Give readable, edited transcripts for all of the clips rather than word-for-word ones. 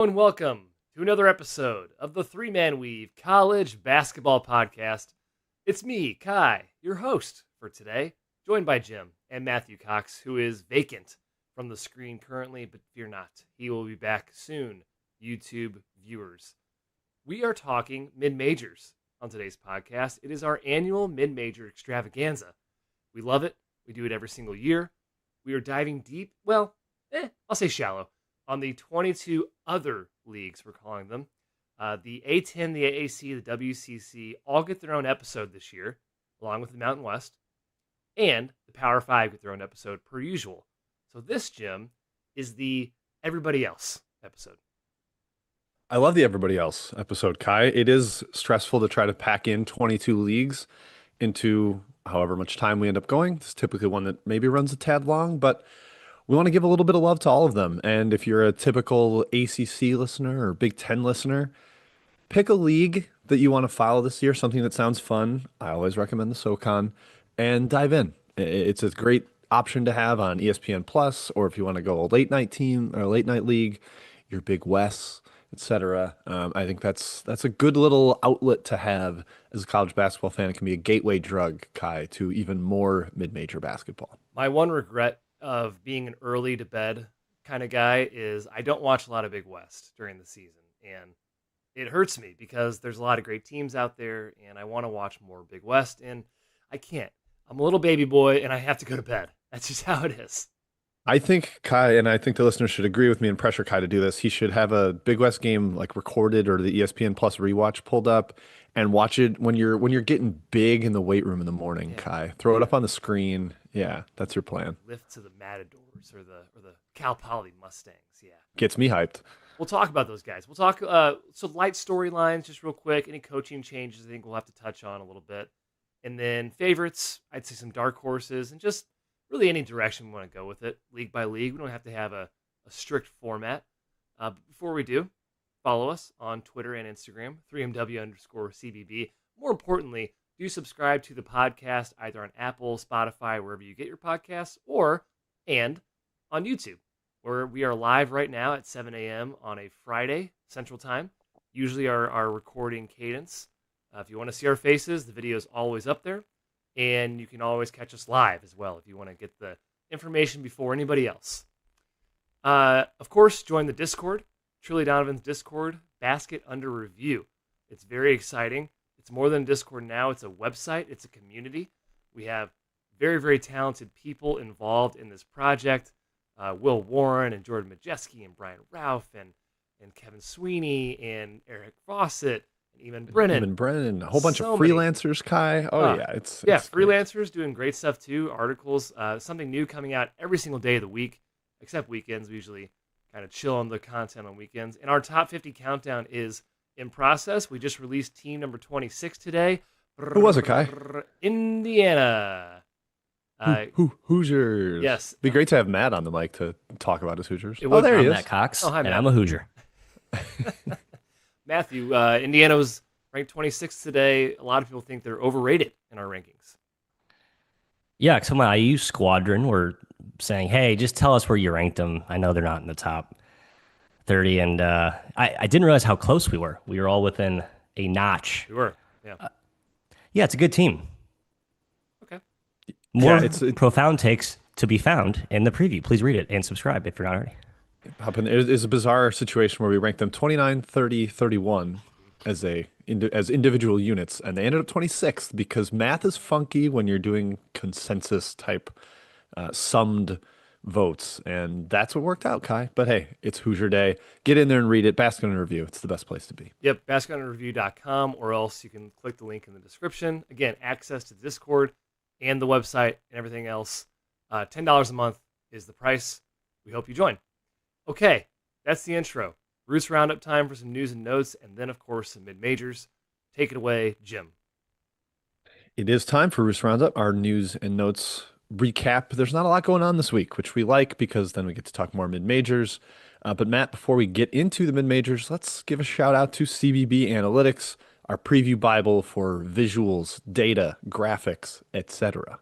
And welcome to another episode of the Three Man Weave College Basketball Podcast. It's me, Kai, your host for today, joined by Jim and Matthew Cox, who is vacant from the screen currently, but fear not, he will be back soon, YouTube viewers. We are talking mid-majors on today's podcast. It is our annual mid-major extravaganza. We love it. We do it every single year. We are diving deep, I'll say shallow, on the 22 other leagues, we're calling them. The A10, the AAC, the WCC all get their own episode this year, along with the Mountain West. And the Power 5 get their own episode per usual. So this, Jim, is the everybody else episode. I love the everybody else episode, Kai. It is stressful to try to pack in 22 leagues into however much time we end up going. It's typically one that maybe runs a tad long, but we want to give a little bit of love to all of them. And if you're a typical ACC listener or Big Ten listener, pick a league that you want to follow this year, something that sounds fun. I always recommend the SoCon, and dive in. It's a great option to have on ESPN Plus, or if you want to go a late night team or a late night league, your Big West, etc. I think that's a good little outlet to have as a college basketball fan. It can be a gateway drug, Kai, to even more mid-major basketball. My one regret of being an early to bed kind of guy is I don't watch a lot of Big West during the season, and it hurts me because there's a lot of great teams out there, and I want to watch more Big West, and I can't. I'm a little baby boy, and I have to go to bed. That's just how it is. I think Kai, and I think the listeners should agree with me and pressure Kai to do this. He should have a Big West game like recorded or the ESPN Plus rewatch pulled up and watch it when you're getting big in the weight room in the morning, Yeah. Kai. Throw it up on the screen. Yeah, that's your plan. Lift to the Matadors or the Cal Poly Mustangs. Yeah. Gets me hyped. We'll talk about those guys. We'll talk so light storylines, just real quick. Any coaching changes I think we'll have to touch on a little bit. And then favorites, I'd say some dark horses, and just really any direction we want to go with it, league by league. We don't have to have a strict format. But before we do, follow us on Twitter and Instagram, 3MW_CBB. More importantly, do subscribe to the podcast either on Apple, Spotify, wherever you get your podcasts, and on YouTube, where we are live right now at 7 a.m. on a Friday, Central Time, usually our recording cadence. If you want to see our faces, the video is always up there. And you can always catch us live as well if you want to get the information before anybody else. Of course, join the Discord, Truly Donovan's Discord, Basket Under Review. It's very exciting. It's more than a Discord now. It's a website. It's a community. We have very, very talented people involved in this project. Will Warren and Jordan Majeski and Brian Ralph and Kevin Sweeney and Eric Fawcett. Even Brennan, a whole bunch of freelancers, Kai. It's freelancers great. Doing great stuff too. Articles, something new coming out every single day of the week, except weekends. We usually kind of chill on the content on weekends. And our top 50 countdown is in process. We just released team number 26 today. Who was it, Kai? Indiana. Hoosiers. Yes. Be great to have Matt on the mic to talk about his Hoosiers. There he is. Matt Cox, hi, Matt. and I'm a Hoosier. Matthew, Indiana was ranked 26th today. A lot of people think they're overrated in our rankings. Yeah, because my IU squadron were saying, hey, just tell us where you ranked them. I know they're not in the top 30. And I didn't realize how close we were. We were all within a notch. We were, yeah. Yeah, it's a good team. Okay. More profound takes to be found in the preview. Please read it and subscribe if you're not already. It is a bizarre situation where we ranked them 29, 30, 31 as individual units, and they ended up 26th because math is funky when you're doing consensus type summed votes, and that's what worked out, Kai. But hey, it's Hoosier Day. Get in there and read it. Basket and Review. It's the best place to be. Yep, basketunderreview.com, or else you can click the link in the description. Again, access to the Discord and the website and everything else. $10 a month is the price. We hope you join. Okay, that's the intro. Roots Roundup time for some news and notes, and then, of course, some mid-majors. Take it away, Jim. It is time for Roots Roundup, our news and notes recap. There's not a lot going on this week, which we like because then we get to talk more mid-majors. But Matt, before we get into the mid-majors, let's give a shout out to CBB Analytics, our preview Bible for visuals, data, graphics, etc.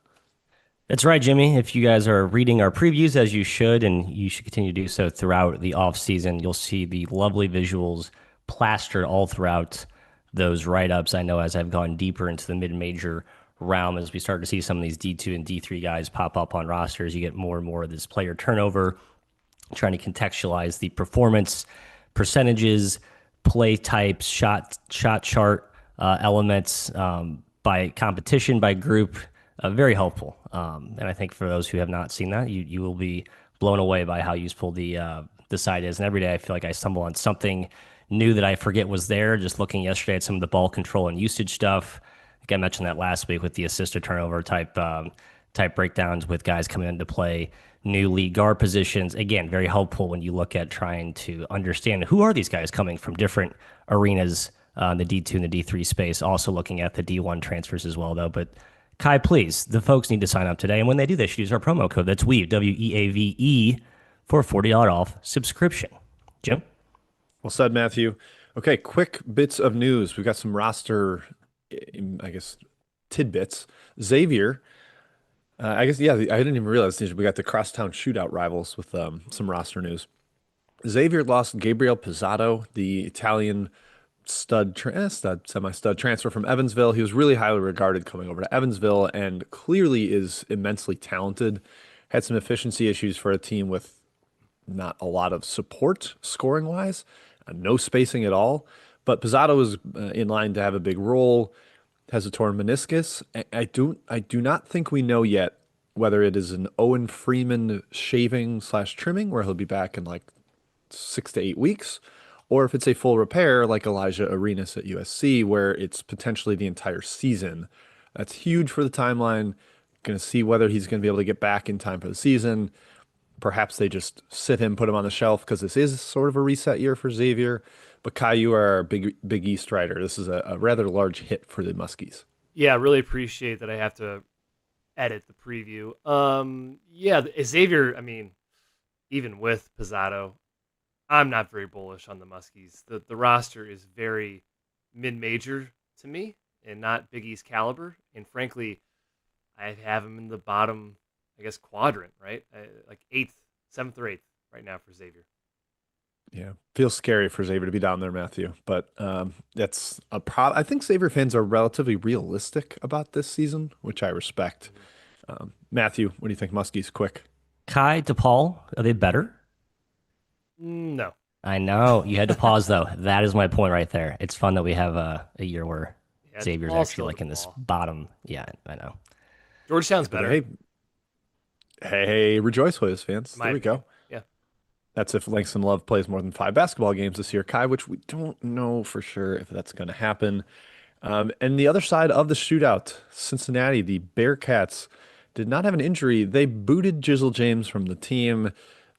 That's right, Jimmy. If you guys are reading our previews as you should, and you should continue to do so throughout the off season, you'll see the lovely visuals plastered all throughout those write-ups. I know as I've gone deeper into the mid-major realm, as we start to see some of these D2 and D3 guys pop up on rosters, you get more and more of this player turnover, trying to contextualize the performance percentages, play types, shot chart elements by competition, by group. Very helpful. And I think for those who have not seen that, you will be blown away by how useful the site is. And every day I feel like I stumble on something new that I forget was there. Just looking yesterday at some of the ball control and usage stuff. I think I mentioned that last week with the assist to turnover type breakdowns with guys coming into play, new lead guard positions. Again, very helpful when you look at trying to understand who are these guys coming from different arenas in the D2 and the D3 space. Also looking at the D1 transfers as well, though. But Kai, please, the folks need to sign up today. And when they do, they should use our promo code. That's WEAVE, WEAVE, for a $40 off subscription. Jim? Well said, Matthew. Okay, quick bits of news. We've got some roster, I guess, tidbits. Xavier, I guess, yeah, I didn't even realize we got the crosstown shootout rivals with some roster news. Xavier lost Gabriel Pizzato, the Italian semi-stud transfer from Evansville. He was really highly regarded coming over to Evansville and clearly is immensely talented. Had some efficiency issues for a team with not a lot of support scoring wise, no spacing at all. But Pizzato is in line to have a big role. Has a torn meniscus. I do not think we know yet whether it is an Owen Freeman shaving/trimming, where he'll be back in like 6 to 8 weeks, or if it's a full repair like Elijah Arenas at USC, where it's potentially the entire season. That's huge for the timeline. Going to see whether he's going to be able to get back in time for the season. Perhaps they just sit him, put him on the shelf because this is sort of a reset year for Xavier. But Kai, you are a Big East writer. This is a rather large hit for the Muskies. Yeah, I really appreciate that I have to edit the preview. Yeah, Xavier, I mean, even with Pizzato, I'm not very bullish on the Muskies. The roster is very mid-major to me and not Big East caliber. And frankly, I have him in the bottom, I guess, quadrant, right? Like 8th, 7th or 8th right now for Xavier. Yeah, feels scary for Xavier to be down there, Matthew. But that's a problem. I think Xavier fans are relatively realistic about this season, which I respect. Matthew, what do you think, Muskies? Quick. Kai, DePaul, are they better? No. I know. You had to pause, though. That is my point right there. It's fun that we have a year where Xavier's actually like in this bottom. Yeah, I know. Georgetown's better. Hey, rejoice, Hoyas fans. There we go. Yeah. That's if Langston Love plays more than 5 basketball games this year, Kai, which we don't know for sure if that's going to happen. And the other side of the shootout, Cincinnati, the Bearcats did not have an injury. They booted Jizzle James from the team.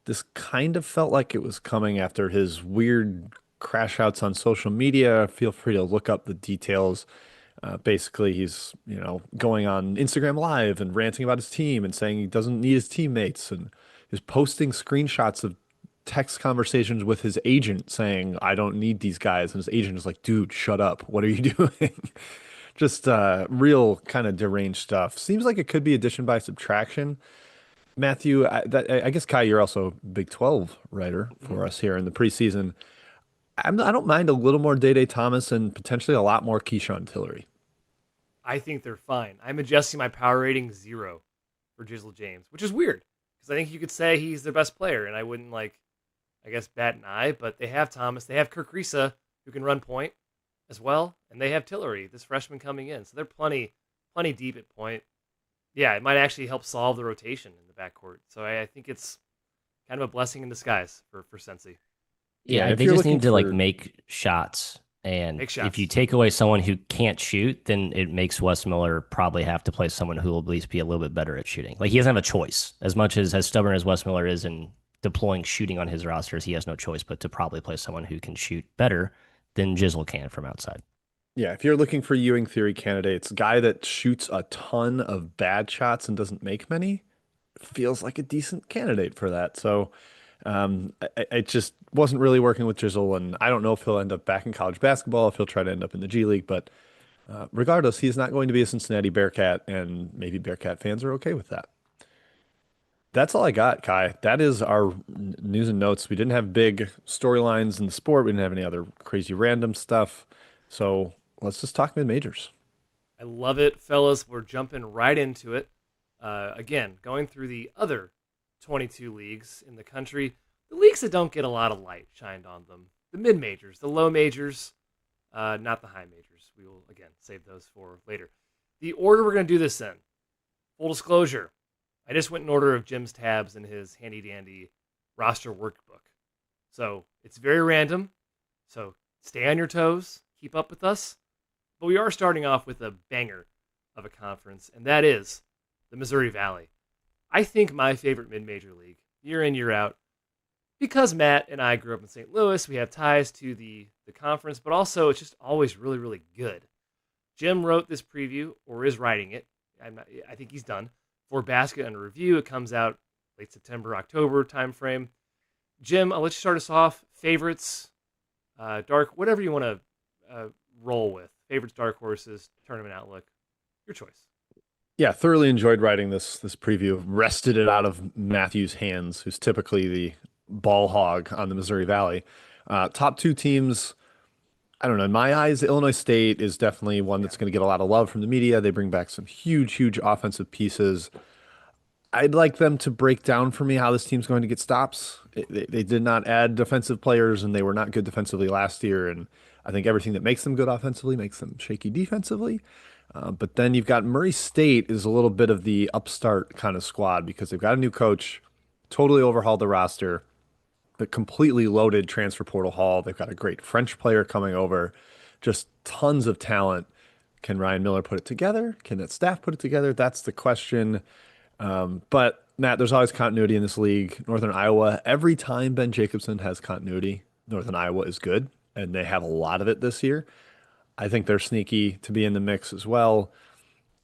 This kind of felt like it was coming after his weird crash outs on social media. Feel free to look up the details. Basically, he's going on Instagram Live and ranting about his team and saying he doesn't need his teammates, and is posting screenshots of text conversations with his agent saying, I don't need these guys. And his agent is like, dude, shut up. What are you doing? Just real kind of deranged stuff. Seems like it could be addition by subtraction. Matthew, I guess, Kai, you're also a Big 12 writer for us here in the preseason. I don't mind a little more Day Thomas and potentially a lot more Keyshawn Tillery. I think they're fine. I'm adjusting my power rating 0 for Jizzle James, which is weird because I think you could say he's their best player, and I wouldn't bat an eye. But they have Thomas, they have Kirk Risa, who can run point as well, and they have Tillery, this freshman coming in, so they're plenty deep at point. Yeah, it might actually help solve the rotation in the backcourt. So I think it's kind of a blessing in disguise for Cincy. Yeah, they just need to make shots. And if you take away someone who can't shoot, then it makes Wes Miller probably have to play someone who will at least be a little bit better at shooting. Like, he doesn't have a choice. As much as stubborn as Wes Miller is in deploying shooting on his rosters, he has no choice but to probably play someone who can shoot better than Jizzle can from outside. Yeah, if you're looking for Ewing theory candidates, guy that shoots a ton of bad shots and doesn't make many, feels like a decent candidate for that. So I just wasn't really working with Jizzle, and I don't know if he'll end up back in college basketball, if he'll try to end up in the G League, but regardless, he's not going to be a Cincinnati Bearcat, and maybe Bearcat fans are okay with that. That's all I got, Kai. That is our news and notes. We didn't have big storylines in the sport. We didn't have any other crazy random stuff. So let's just talk mid majors. I love it, fellas. We're jumping right into it. Again, going through the other 22 leagues in the country, the leagues that don't get a lot of light shined on them. The mid majors, the low majors, not the high majors. We will, again, save those for later. The order we're going to do this in, full disclosure, I just went in order of Jim's tabs in his handy dandy roster workbook. So it's very random. So stay on your toes, keep up with us. But we are starting off with a banger of a conference, and that is the Missouri Valley. I think my favorite mid-major league, year in, year out, because Matt and I grew up in St. Louis, we have ties to the conference, but also it's just always really, really good. Jim wrote this preview, or is writing it. I think he's done. For Basket Under Review, it comes out late September, October timeframe. Jim, I'll let you start us off. Favorites, dark, whatever you want to roll with. Favorites, dark horses, tournament outlook. Your choice. Yeah, thoroughly enjoyed writing this preview. Wrested it out of Matthew's hands, who's typically the ball hog on the Missouri Valley. Top two teams, I don't know. In my eyes, Illinois State is definitely one that's going to get a lot of love from the media. They bring back some huge, huge offensive pieces. I'd like them to break down for me how this team's going to get stops. They did not add defensive players, and they were not good defensively last year. And I think everything that makes them good offensively makes them shaky defensively. But then you've got Murray State is a little bit of the upstart kind of squad because they've got a new coach, totally overhauled the roster, the completely loaded transfer portal haul. They've got a great French player coming over, just tons of talent. Can Ryan Miller put it together? Can that staff put it together? That's the question. But Matt, there's always continuity in this league. Northern Iowa, every time Ben Jacobson has continuity, Northern Iowa is good, and they have a lot of it this year. I think they're sneaky to be in the mix as well.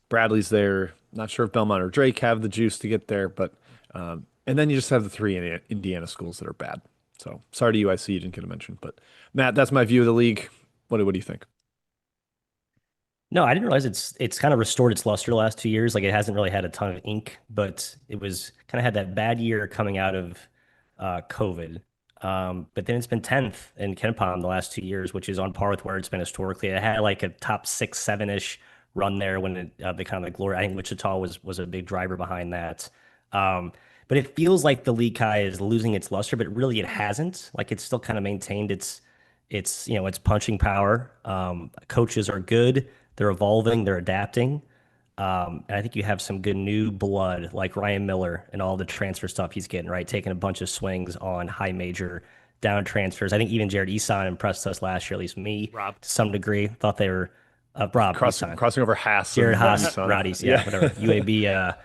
Bradley's there. Not sure if Belmont or Drake have the juice to get there, but and then you just have the three Indiana schools that are bad. So sorry to UIC, you didn't get a mention, but Matt, that's my view of the league. What do you think? No, I didn't realize it's kind of restored its luster the last 2 years. Like it hasn't really had a ton of ink, but it was kind of had that bad year coming out of COVID. But then it's been 10th in KenPom the last 2 years, which is on par with where it's been historically. It had like a top 6, 7-ish run there when the kind of the glory. I think Wichita was a big driver behind that. But it feels like the league Kai is losing its luster, but really it hasn't. Like it's still kind of maintained its punching power. Coaches are good. They're evolving. They're adapting. And I think you have some good new blood like Ryan Miller and all the transfer stuff he's getting, right? Taking a bunch of swings on high major down transfers. I think even Jared Eason impressed us last year, at least me Rob. to some degree. Thought they were Rob Eason. Crossing over Haas Jared and Haas, Eason. Roddy's, yeah, whatever. UAB,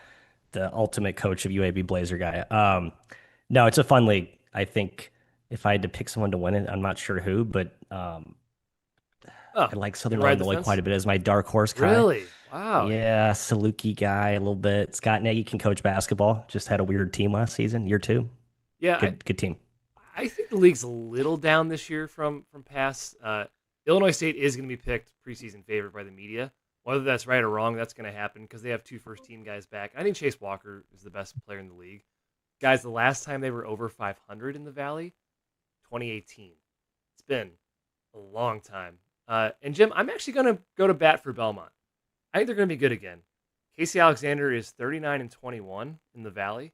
the ultimate coach of UAB Blazer guy. No, it's a fun league. I think if I had to pick someone to win it, I'm not sure who, but I like Southern Illinois quite a bit as my dark horse. Kai. Really? Wow. Yeah, Saluki guy a little bit. Scott Nagy can coach basketball. Just had a weird team last season, year two. Yeah, good team. I think the league's a little down this year from past. Illinois State is going to be picked preseason favorite by the media. Whether that's right or wrong, that's going to happen because they have 2 first-team guys back. I think Chase Walker is the best player in the league. Guys, the last time they were over 500 in the Valley, 2018. It's been a long time. And Jim, I'm actually going to go to bat for Belmont. I think they're going to be good again. Casey Alexander is 39-21 in the Valley.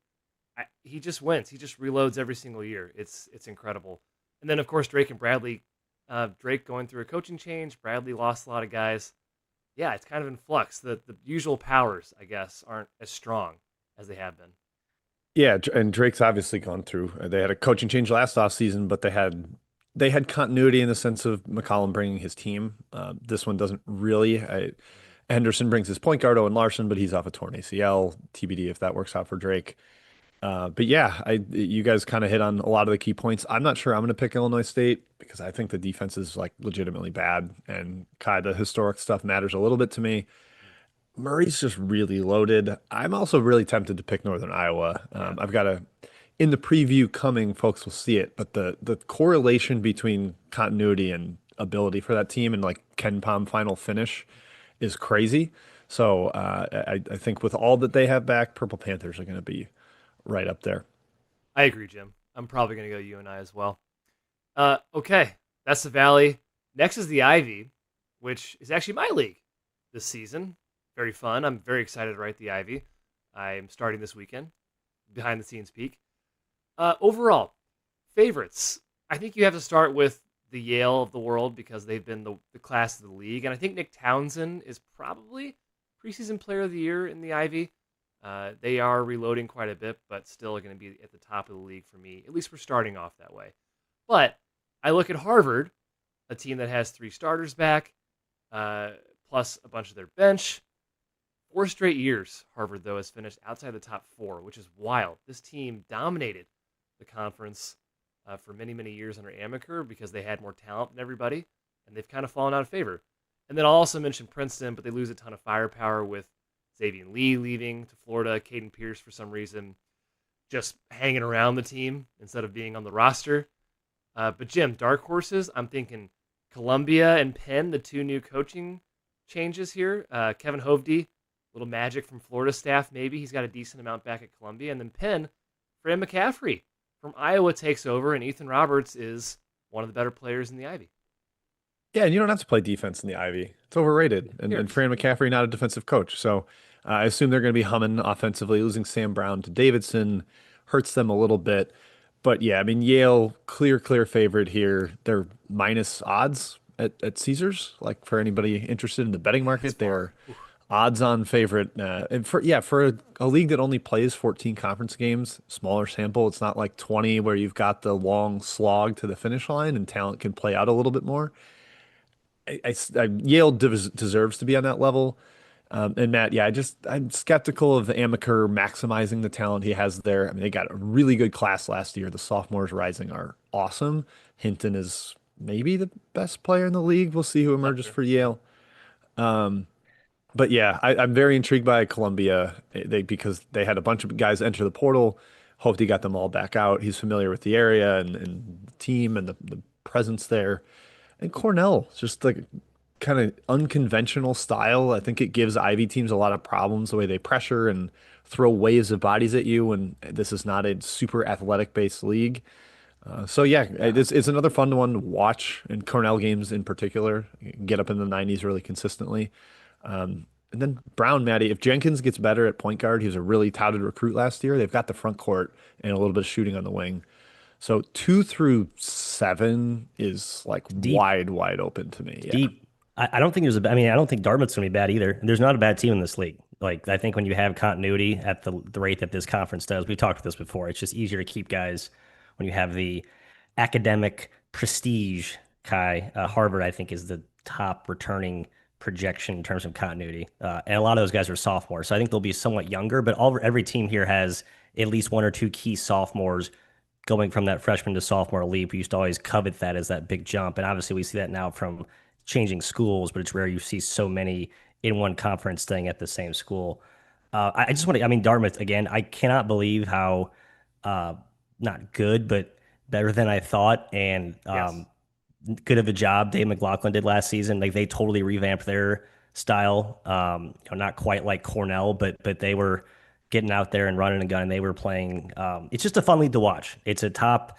He just wins. He just reloads every single year. It's incredible. And then, of course, Drake and Bradley. Drake going through a coaching change. Bradley lost a lot of guys. Yeah, it's kind of in flux. The usual powers, I guess, aren't as strong as they have been. Yeah, and Drake's obviously gone through. They had a coaching change last offseason, but they had continuity in the sense of McCollum bringing his team. This one doesn't really. Henderson brings his point guard Owen Larson, but he's off a torn ACL. TBD if that works out for Drake. But yeah, you guys kind of hit on a lot of the key points. I'm not sure I'm going to pick Illinois State because I think the defense is like legitimately bad, and kind of historic stuff matters a little bit to me. Murray's just really loaded. I'm also really tempted to pick Northern Iowa. I've got in the preview coming, folks will see it, but the correlation between continuity and ability for that team and like KenPom final finish is crazy. So I think with all that they have back, Purple Panthers are going to be right up there. I agree, Jim. I'm probably going to go UNI as well. Okay, that's the Valley. Next is the Ivy, which is actually my league this season. Very fun. I'm very excited to write the Ivy. I'm starting this weekend. Behind the scenes peek. Overall, favorites. I think you have to start with the Yale of the world because they've been the class of the league. And I think Nick Townsend is probably preseason player of the year in the Ivy. They are reloading quite a bit, but still going to be at the top of the league for me. At least we're starting off that way. But I look at Harvard, a team that has 3 starters back, plus a bunch of their bench. 4 straight years, Harvard, though, has finished outside the top 4, which is wild. This team dominated the conference for many, many years under Amaker because they had more talent than everybody, and they've kind of fallen out of favor. And then I'll also mention Princeton, but they lose a ton of firepower with Xavier Lee leaving to Florida, Caden Pierce, for some reason, just hanging around the team instead of being on the roster. But Jim, dark horses, I'm thinking Columbia and Penn, the 2 new coaching changes here. Kevin Hovde, little magic from Florida staff, maybe. He's got a decent amount back at Columbia. And then Penn, Fran McCaffrey from Iowa takes over, and Ethan Roberts is one of the better players in the Ivy. Yeah, and you don't have to play defense in the Ivy. It's overrated. And Fran McCaffrey, not a defensive coach. So I assume they're going to be humming offensively. Losing Sam Brown to Davidson hurts them a little bit. But yeah, I mean, Yale, clear favorite here. They're minus odds at Caesars. Like for anybody interested in the betting market, they're odds-on favorite. And for a league that only plays 14 conference games, smaller sample, it's not like 20 where you've got the long slog to the finish line and talent can play out a little bit more. Yale deserves to be on that level. And Matt, yeah, I'm skeptical of the Amaker maximizing the talent he has there. I mean, they got a really good class last year. The sophomores rising are awesome. Hinton is maybe the best player in the league. We'll see who emerges for Yale. But yeah, I'm very intrigued by Columbia because they had a bunch of guys enter the portal. Hope he got them all back out. He's familiar with the area and the team and the presence there. And Cornell, just like kind of unconventional style. I think it gives Ivy teams a lot of problems the way they pressure and throw waves of bodies at you. And this is not a super athletic based league. So yeah, it's another fun one to watch, and Cornell games in particular get up in the 90s really consistently. And then Brown, Maddie, if Jenkins gets better at point guard, he was a really touted recruit last year. They've got the front court and a little bit of shooting on the wing. So 2 through 7 is like Deep. wide open to me. Yeah. Deep. I don't think I mean, I don't think Dartmouth's going to be bad either. There's not a bad team in this league. Like, I think when you have continuity at the rate that this conference does, we've talked about this before, it's just easier to keep guys when you have the academic prestige. Kai, Harvard, I think, is the top returning projection in terms of continuity. And a lot of those guys are sophomores. So I think they'll be somewhat younger, but every team here has at least 1 or 2 key sophomores going from that freshman to sophomore leap. We used to always covet that as that big jump. And obviously we see that now from changing schools, but it's rare you see so many in one conference staying at the same school. I just want to, I mean, Dartmouth, again, I cannot believe how not good, but better than I thought. And good of a job Dave McLaughlin did last season. Like, they totally revamped their style. Not quite like Cornell, but they were getting out there and running a gun, and they were playing. It's just a fun league to watch. It's a top,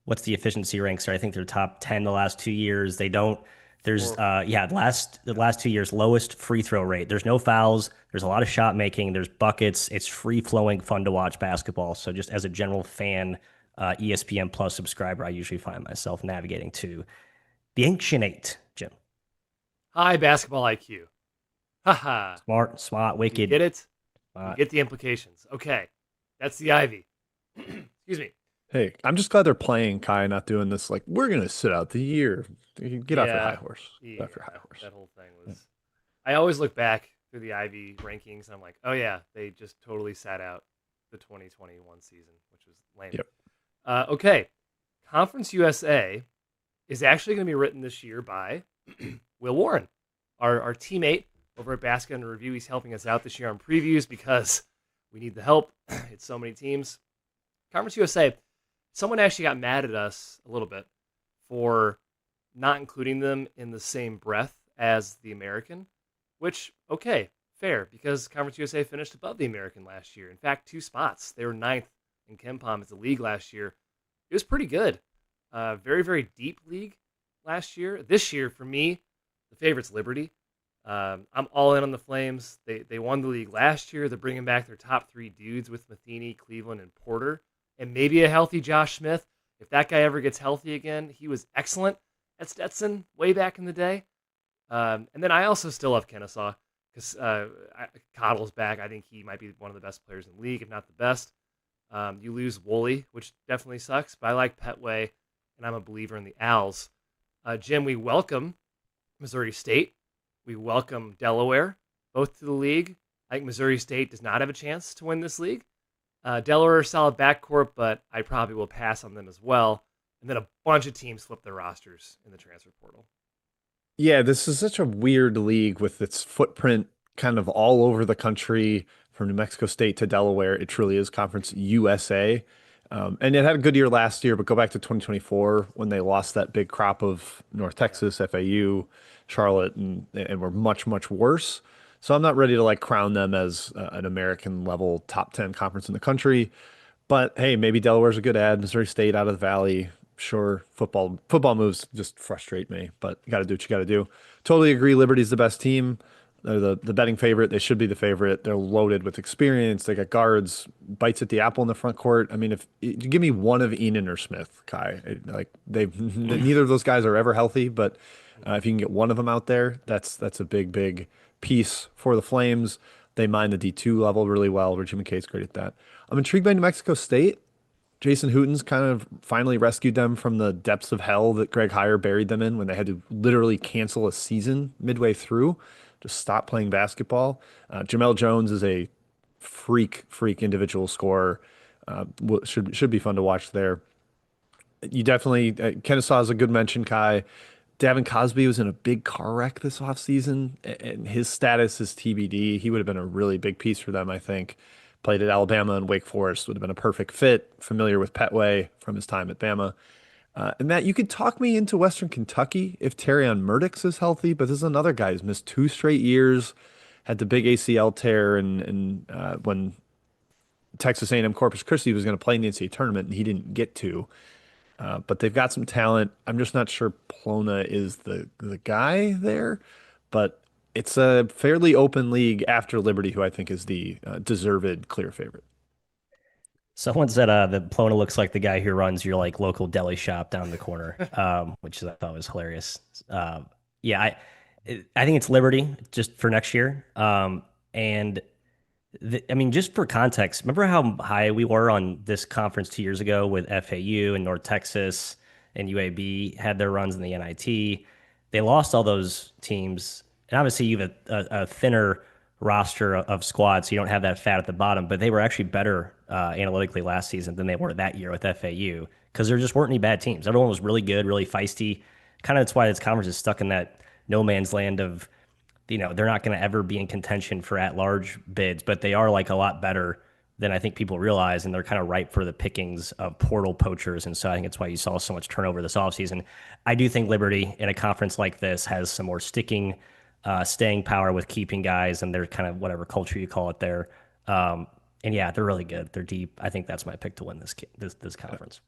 what's the efficiency ranks? I think they're top 10 the last 2 years. They don't, there's, the last 2 years, lowest free throw rate. There's no fouls. There's a lot of shot making. There's buckets. It's free flowing, fun to watch basketball. So just as a general fan, ESPN Plus subscriber, I usually find myself navigating to the Ancient Eight, Jim. High basketball IQ. Haha. Smart, wicked. You get it? You get the implications. Okay. That's the Ivy. Excuse me. Hey, I'm just glad they're playing, Kai, not doing this like, we're going to sit out the year. Get off your high horse. Get off your high horse. That whole thing was... I always look back through the Ivy rankings, and I'm like, oh yeah, they just totally sat out the 2021 season, which was lame. Yep. Okay. Conference USA is actually going to be written this year by Will Warren, our teammate over at Basket Under Review. He's helping us out this year on previews because we need the help. It's so many teams. Conference USA, someone actually got mad at us a little bit for not including them in the same breath as the American, which, okay, fair, because Conference USA finished above the American last year. In fact, 2 spots. They were 9th in KenPom as a league last year. It was pretty good. Very, very deep league last year. This year, for me, the favorite's Liberty. I'm all in on the Flames. They won the league last year. They're bringing back their top 3 dudes with Matheny, Cleveland, and Porter, and maybe a healthy Josh Smith. If that guy ever gets healthy again, he was excellent at Stetson way back in the day. And then I also still love Kennesaw because Cottle's back. I think he might be one of the best players in the league, if not the best. You lose Woolley, which definitely sucks, but I like Petway, and I'm a believer in the Owls. Jim, we welcome Missouri State. We welcome Delaware, both to the league. I think Missouri State does not have a chance to win this league. Delaware, solid backcourt, but I probably will pass on them as well. And then a bunch of teams flip their rosters in the transfer portal. Yeah, this is such a weird league with its footprint kind of all over the country, from New Mexico State to Delaware. It truly is Conference USA. And it had a good year last year, but go back to 2024 when they lost that big crop of North Texas, FAU, Charlotte, and were much, much worse. So I'm not ready to like crown them as an American level top 10 conference in the country. But hey, maybe Delaware's a good ad. Missouri State out of the Valley. Sure, football moves just frustrate me, but you got to do what you got to do. Totally agree. Liberty's the best team. They're the betting favorite. They should be the favorite. They're loaded with experience. They got guards, bites at the apple in the front court. I mean, if you give me one of Enan or Smith, Kai, neither of those guys are ever healthy, but if you can get one of them out there, that's a big piece for the Flames. They mine the D2 level really well. Reggie McKay's great at that. I'm intrigued by New Mexico State. Jason Hooten's kind of finally rescued them from the depths of hell that Greg Heyer buried them in when they had to literally cancel a season midway through, just stop playing basketball. Jamel Jones is a freak individual scorer. Should be fun to watch there. You definitely Kennesaw is a good mention, Kai. Davin Cosby was in a big car wreck this offseason, and his status is TBD. He would have been a really big piece for them, I think. Played at Alabama and Wake Forest, would have been a perfect fit, familiar with Petway from his time at Bama. And Matt, you could talk me into Western Kentucky if Terrion Murdoch's is healthy, but this is another guy who's missed 2 straight years, had the big ACL tear, and when Texas A&M Corpus Christi was going to play in the NCAA tournament, and he didn't get to. But they've got some talent. I'm just not sure Plona is the guy there, but it's a fairly open league after Liberty, who I think is the deserved clear favorite. Someone said that Plona looks like the guy who runs your like local deli shop down the corner, which I thought was hilarious. Yeah, I think it's Liberty just for next year. And I mean, just for context, remember how high we were on this conference 2 years ago with FAU and North Texas and UAB had their runs in the NIT. They lost all those teams. And obviously, you have a thinner roster of squads, so you don't have that fat at the bottom. But they were actually better analytically last season than they were that year with FAU because there just weren't any bad teams. Everyone was really good, really feisty. Kind of that's why this conference is stuck in that no man's land of, they're not going to ever be in contention for at-large bids, but they are like a lot better than I think people realize, and they're kind of ripe for the pickings of portal poachers. And so I think it's why you saw so much turnover this offseason. I do think Liberty in a conference like this has some more staying power with keeping guys and their kind of whatever culture you call it there. And yeah, they're really good. They're deep. I think that's my pick to win this conference.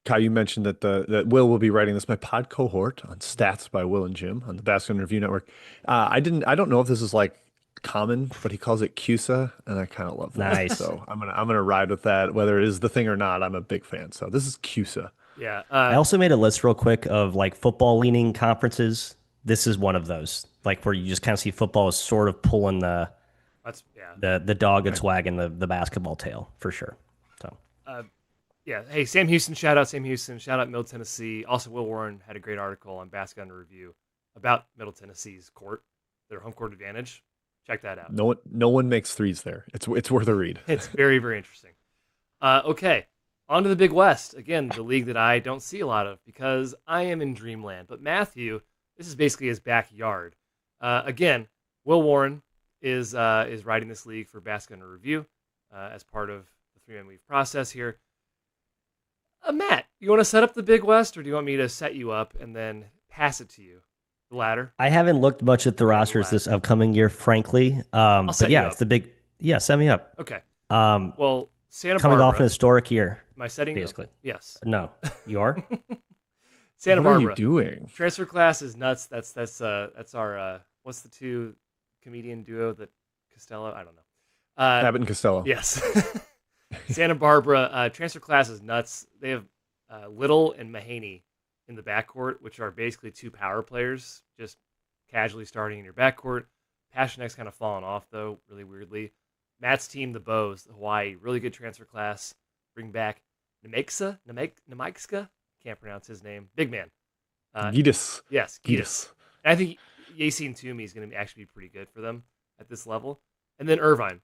Kai, you mentioned that Will be writing this, my pod cohort on Stats by Will and Jim on the Basketball Review Network. I don't know if this is like common, but he calls it CUSA, and I kind of love that. Nice. So I'm gonna ride with that, whether it is the thing or not. I'm a big fan. So this is CUSA. Yeah. I also made a list real quick of like football leaning conferences. This is one of those, like where you just kind of see football is sort of pulling the dog that's wagging the basketball tail for sure. So. Yeah. Hey, Sam Houston. Shout out Sam Houston. Shout out Middle Tennessee. Also, Will Warren had a great article on Basket Under Review about Middle Tennessee's court, their home court advantage. Check that out. No one makes threes there. It's worth a read. It's very, very interesting. Okay. On to the Big West. Again, the league that I don't see a lot of because I am in dreamland. But Matthew, this is basically his backyard. Again, Will Warren is writing this league for Basket Under Review as part of the 3-man league process here. Matt, you want to set up the Big West, or do you want me to set you up and then pass it to you? The latter. I haven't looked much at the rosters this upcoming year, frankly. But yeah, it's the big. Yeah, set me up. Okay. Well, Santa coming off an Barbara. historic year, Am I setting? basically. Okay. Yes. No, you are? Santa What are you Barbara. doing? Transfer class is nuts. That's our what's the two comedian duo that Costello? I don't know. Abbott and Costello. Yes. Santa Barbara transfer class is nuts. They have Little and Mahaney in the backcourt, which are basically two power players, just casually starting in your backcourt. Passionek's kind of fallen off though, really weirdly. Matt's team, the Bows, Hawaii, really good transfer class. Bring back Nemikska. Can't pronounce his name. Big man. Gidis. Yes, Gidis. Gitas. And I think Yacine Toomey is going to actually be pretty good for them at this level. And then Irvine.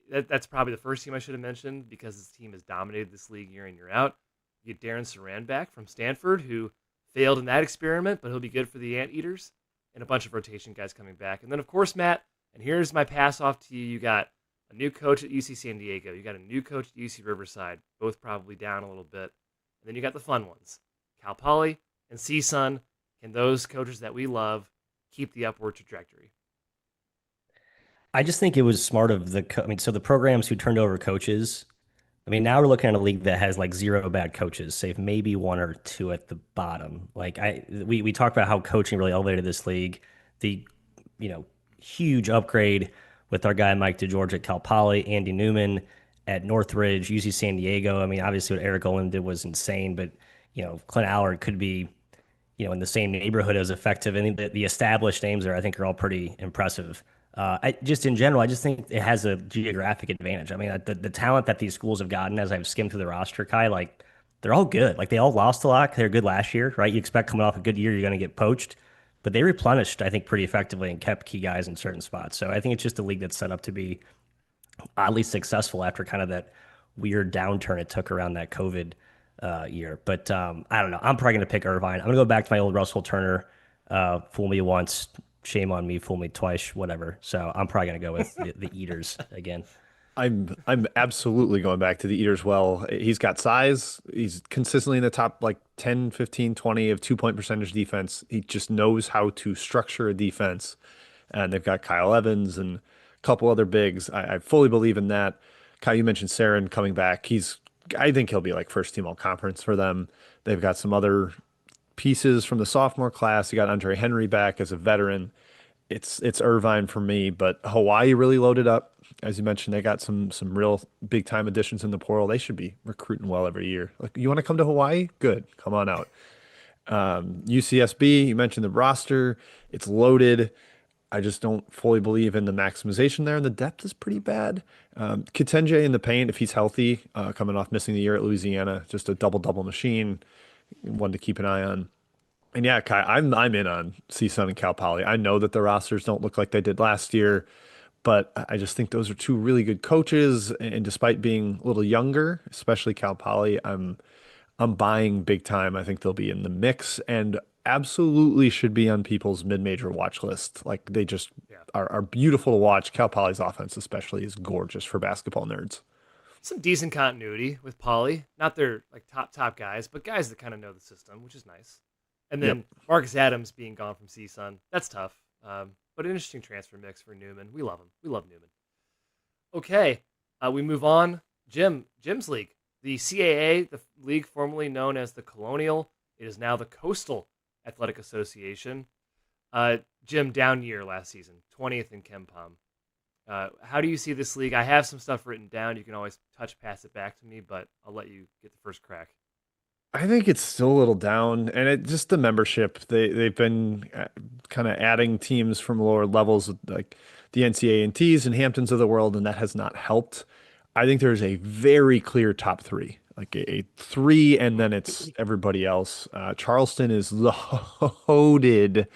That's probably the first team I should have mentioned because this team has dominated this league year in, year out. You get Darren Saran back from Stanford, who failed in that experiment, but he'll be good for the Anteaters. And a bunch of rotation guys coming back. And then, of course, Matt, and here's my pass off to you. You got a new coach at UC San Diego. You got a new coach at UC Riverside, both probably down a little bit. And then you got the fun ones, Cal Poly and CSUN. Can those coaches that we love keep the upward trajectory? I just think it was smart of I mean, so the programs who turned over coaches, I mean, now we're looking at a league that has like zero bad coaches, save maybe one or two at the bottom. We talked about how coaching really elevated this league. The, huge upgrade with our guy Mike DeGeorge at Cal Poly, Andy Newman at Northridge, UC San Diego. I mean, obviously what Eric Olin did was insane, but Clint Allard could be, in the same neighborhood as effective. And the established names there, I think, are all pretty impressive. In general, I just think it has a geographic advantage. I mean, the talent that these schools have gotten, as I've skimmed through the roster, Kai, like they're all good. Like they all lost a lot. They're good last year, right? You expect coming off a good year, you're going to get poached, but they replenished, I think, pretty effectively and kept key guys in certain spots. So I think it's just a league that's set up to be oddly successful after kind of that weird downturn it took around that COVID year. But I don't know. I'm probably going to pick Irvine. I'm going to go back to my old Russell Turner. Fool me once, shame on me. Fool me twice, whatever. So I'm probably going to go with the Eaters again. I'm absolutely going back to the Eaters. Well, he's got size. He's consistently in the top like 10, 15, 20 of 2-point percentage defense. He just knows how to structure a defense. And they've got Kyle Evans and a couple other bigs. I fully believe in that. Kyle, you mentioned Sarin coming back. I think he'll be like first team all conference for them. They've got some other pieces from the sophomore class. You got Andre Henry back as a veteran. It's Irvine for me, but Hawaii really loaded up. As you mentioned, they got some real big time additions in the portal. They should be recruiting well every year. Like, you want to come to Hawaii? Good, come on out. UCSB, you mentioned the roster. It's loaded. I just don't fully believe in the maximization there, and the depth is pretty bad. Kitenge in the paint, if he's healthy, coming off missing the year at Louisiana, just a double machine, one to keep an eye on. And yeah, Kai, I'm in on CSUN and Cal Poly. I know that the rosters don't look like they did last year, but I just think those are two really good coaches. And despite being a little younger, especially Cal Poly, I'm buying big time. I think they'll be in the mix and absolutely should be on people's mid-major watch list. Like they just are beautiful to watch. Cal Poly's offense especially is gorgeous for basketball nerds. Some decent continuity with Poly. Not their like top guys, but guys that kind of know the system, which is nice. And then Marcus Adams being gone from CSUN, that's tough. But an interesting transfer mix for Newman. We love him. We love Newman. Okay, we move on. Jim's league. The CAA, the league formerly known as the Colonial, it is now the Coastal Athletic Association. Jim, down year last season, 20th in KenPom. How do you see this league? I have some stuff written down. You can always pass it back to me, but I'll let you get the first crack. I think it's still a little down, and it just the membership. They've been kind of adding teams from lower levels, like the NCAA and Hamptons of the world, and that has not helped. I think there's a very clear top three, like a three, and then it's everybody else. Charleston is loaded.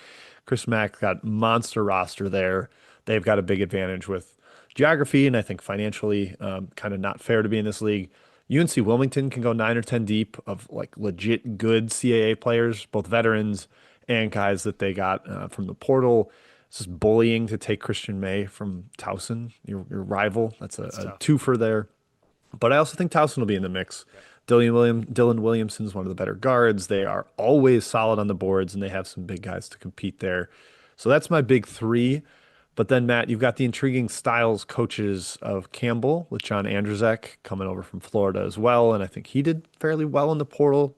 Chris Mack got monster roster there. They've got a big advantage with geography, and I think financially, kind of not fair to be in this league. UNC Wilmington can go 9 or 10 deep of like legit good CAA players, both veterans and guys that they got from the portal. It's just bullying to take Christian May from Towson, your rival. That's a twofer there. But I also think Towson will be in the mix. Yeah. Dylan Williamson's one of the better guards. They are always solid on the boards, and they have some big guys to compete there. So that's my big three. But then, Matt, you've got the intriguing styles coaches of Campbell with John Andrzejek coming over from Florida as well. And I think he did fairly well in the portal,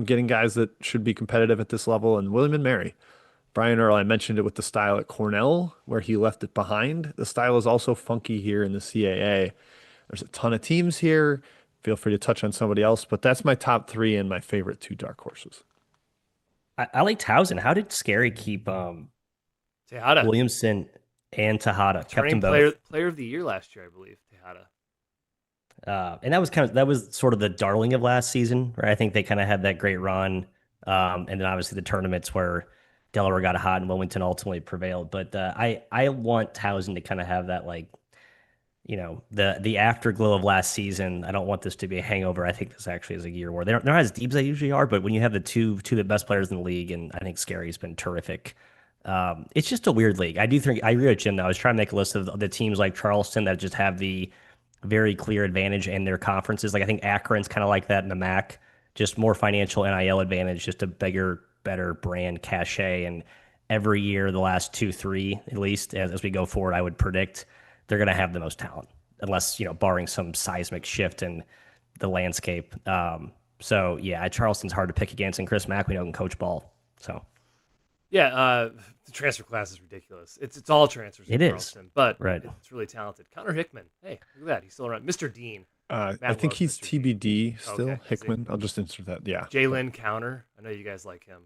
getting guys that should be competitive at this level. And William and Mary. Brian Earl, I mentioned it with the style at Cornell, where he left it behind. The style is also funky here in the CAA. There's a ton of teams here. Feel free to touch on somebody else, but that's my top three and my favorite two dark horses. I like Towson. How did Scary keep Tejada, Williamson and Tejada? Kept them turning both. player of the year last year, I believe. Tejada. And that was sort of the darling of last season, right? I think they kind of had that great run. And then obviously the tournaments where Delaware got hot and Wilmington ultimately prevailed. But I want Towson to kind of have that, like, the afterglow of last season. I don't want this to be a hangover. I think this actually is a year where they're not as deep as they usually are, but when you have the two of the best players in the league, and I think Scary's been terrific. It's just a weird league. I do think I agree with Jim though. I was trying to make a list of the teams like Charleston that just have the very clear advantage in their conferences. Like I think Akron's kind of like that in the MAC, just more financial NIL advantage, just a bigger, better brand cachet. And every year, the last 2, 3, at least as we go forward, I would predict they're going to have the most talent, unless barring some seismic shift in the landscape. So yeah, Charleston's hard to pick against, and Chris Mack we know can coach ball. So Yeah, the transfer class is ridiculous. It's all transfers in it is, Charleston, but right? it's really talented. Connor Hickman, hey, look at that, he's still around. Mr. Dean, I Matt think loves he's Mr. Dean. TBD still. Okay, is he? Hickman. I'll just insert that. Yeah. Jalen Counter, I know you guys like him.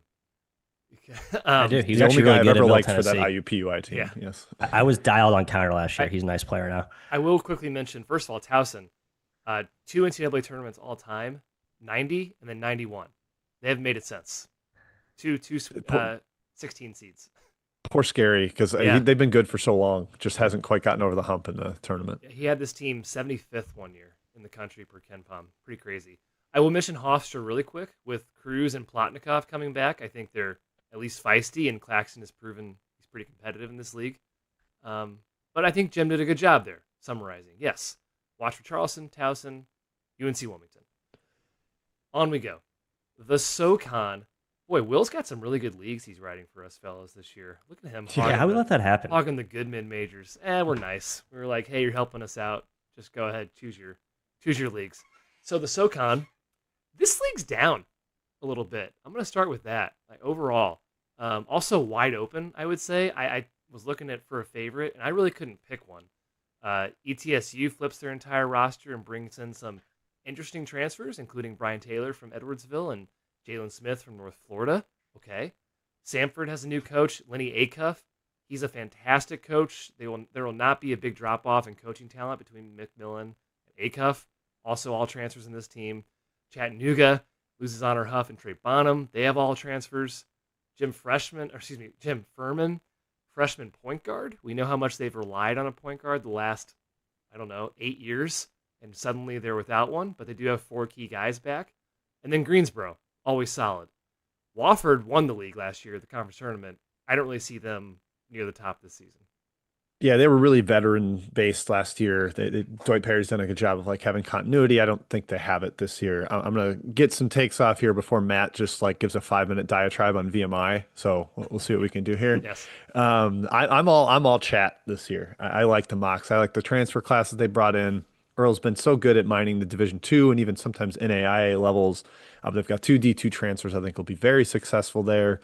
I do. He's the only actually guy really I've good at ever Middle liked for that Tennessee. IUPUI team. Yeah. Yes. I was dialed on Counter last year. He's a nice player now. I will quickly mention, first of all, Towson, 2 NCAA tournaments all time, 90 and then 91. They haven't made it since. Two, 16 seeds. Poor Scary, because Yeah. they've been good for so long. Just hasn't quite gotten over the hump in the tournament. He had this team 75th one year in the country per Ken Palm. Pretty crazy. I will mention Hofstra really quick with Cruz and Plotnikov coming back. I think they're at least feisty, and Claxton has proven he's pretty competitive in this league. But I think Jim did a good job there, summarizing. Yes, watch for Charleston, Towson, UNC Wilmington. On we go. The SoCon. Boy, Will's got some really good leagues he's writing for us fellas this year. Look at him. Yeah, how we let that happen? Hogging the good mid majors. We're nice. We were like, hey, you're helping us out. Just go ahead, choose your leagues. So the SoCon, this league's down a little bit. I'm gonna start with that. Like overall, also wide open. I would say I was looking at for a favorite, and I really couldn't pick one. ETSU flips their entire roster and brings in some interesting transfers, including Brian Taylor from Edwardsville and Jalen Smith from North Florida. Okay. Samford has a new coach, Lenny Acuff. He's a fantastic coach. There will not be a big drop-off in coaching talent between McMillan and Acuff. Also all transfers in this team. Chattanooga loses Honor Huff and Trey Bonham. They have all transfers. Jim Furman, freshman point guard. We know how much they've relied on a point guard the last, 8 years. And suddenly they're without one, but they do have 4 key guys back. And then Greensboro, always solid. Wofford won the league last year at the conference tournament. I don't really see them near the top this season. Yeah, they were really veteran based last year. Dwight Perry's done a good job of having continuity. I don't think they have it this year. I'm gonna get some takes off here before Matt just gives a 5-minute diatribe on VMI. So we'll see what we can do here. Yes. I'm all chat this year. I like the mocks. I like the transfer classes they brought in. Earl's been so good at mining the Division II and even sometimes NAIA levels. They've got 2 D2 transfers. I think will be very successful there.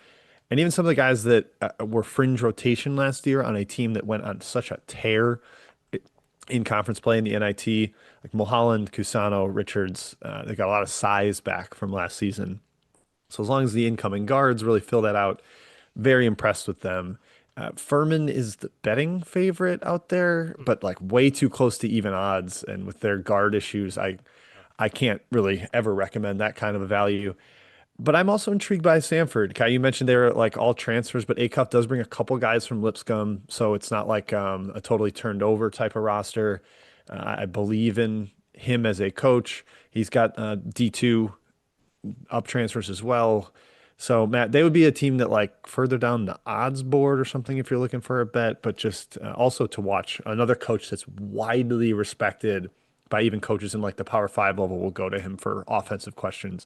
And even some of the guys that were fringe rotation last year on a team that went on such a tear in conference play in the NIT, like Mulholland, Cusano, Richards, they got a lot of size back from last season. So as long as the incoming guards really fill that out, very impressed with them. Furman is the betting favorite out there, but way too close to even odds. And with their guard issues, I can't really ever recommend that kind of a value. But I'm also intrigued by Samford. Kai, you mentioned they were all transfers, but Acuff does bring a couple guys from Lipscomb, so it's not a totally turned over type of roster. I believe in him as a coach. He's got D2 up transfers as well. So Matt, they would be a team that further down the odds board or something if you're looking for a bet, but just also to watch another coach that's widely respected by even coaches in the Power 5 level will go to him for offensive questions.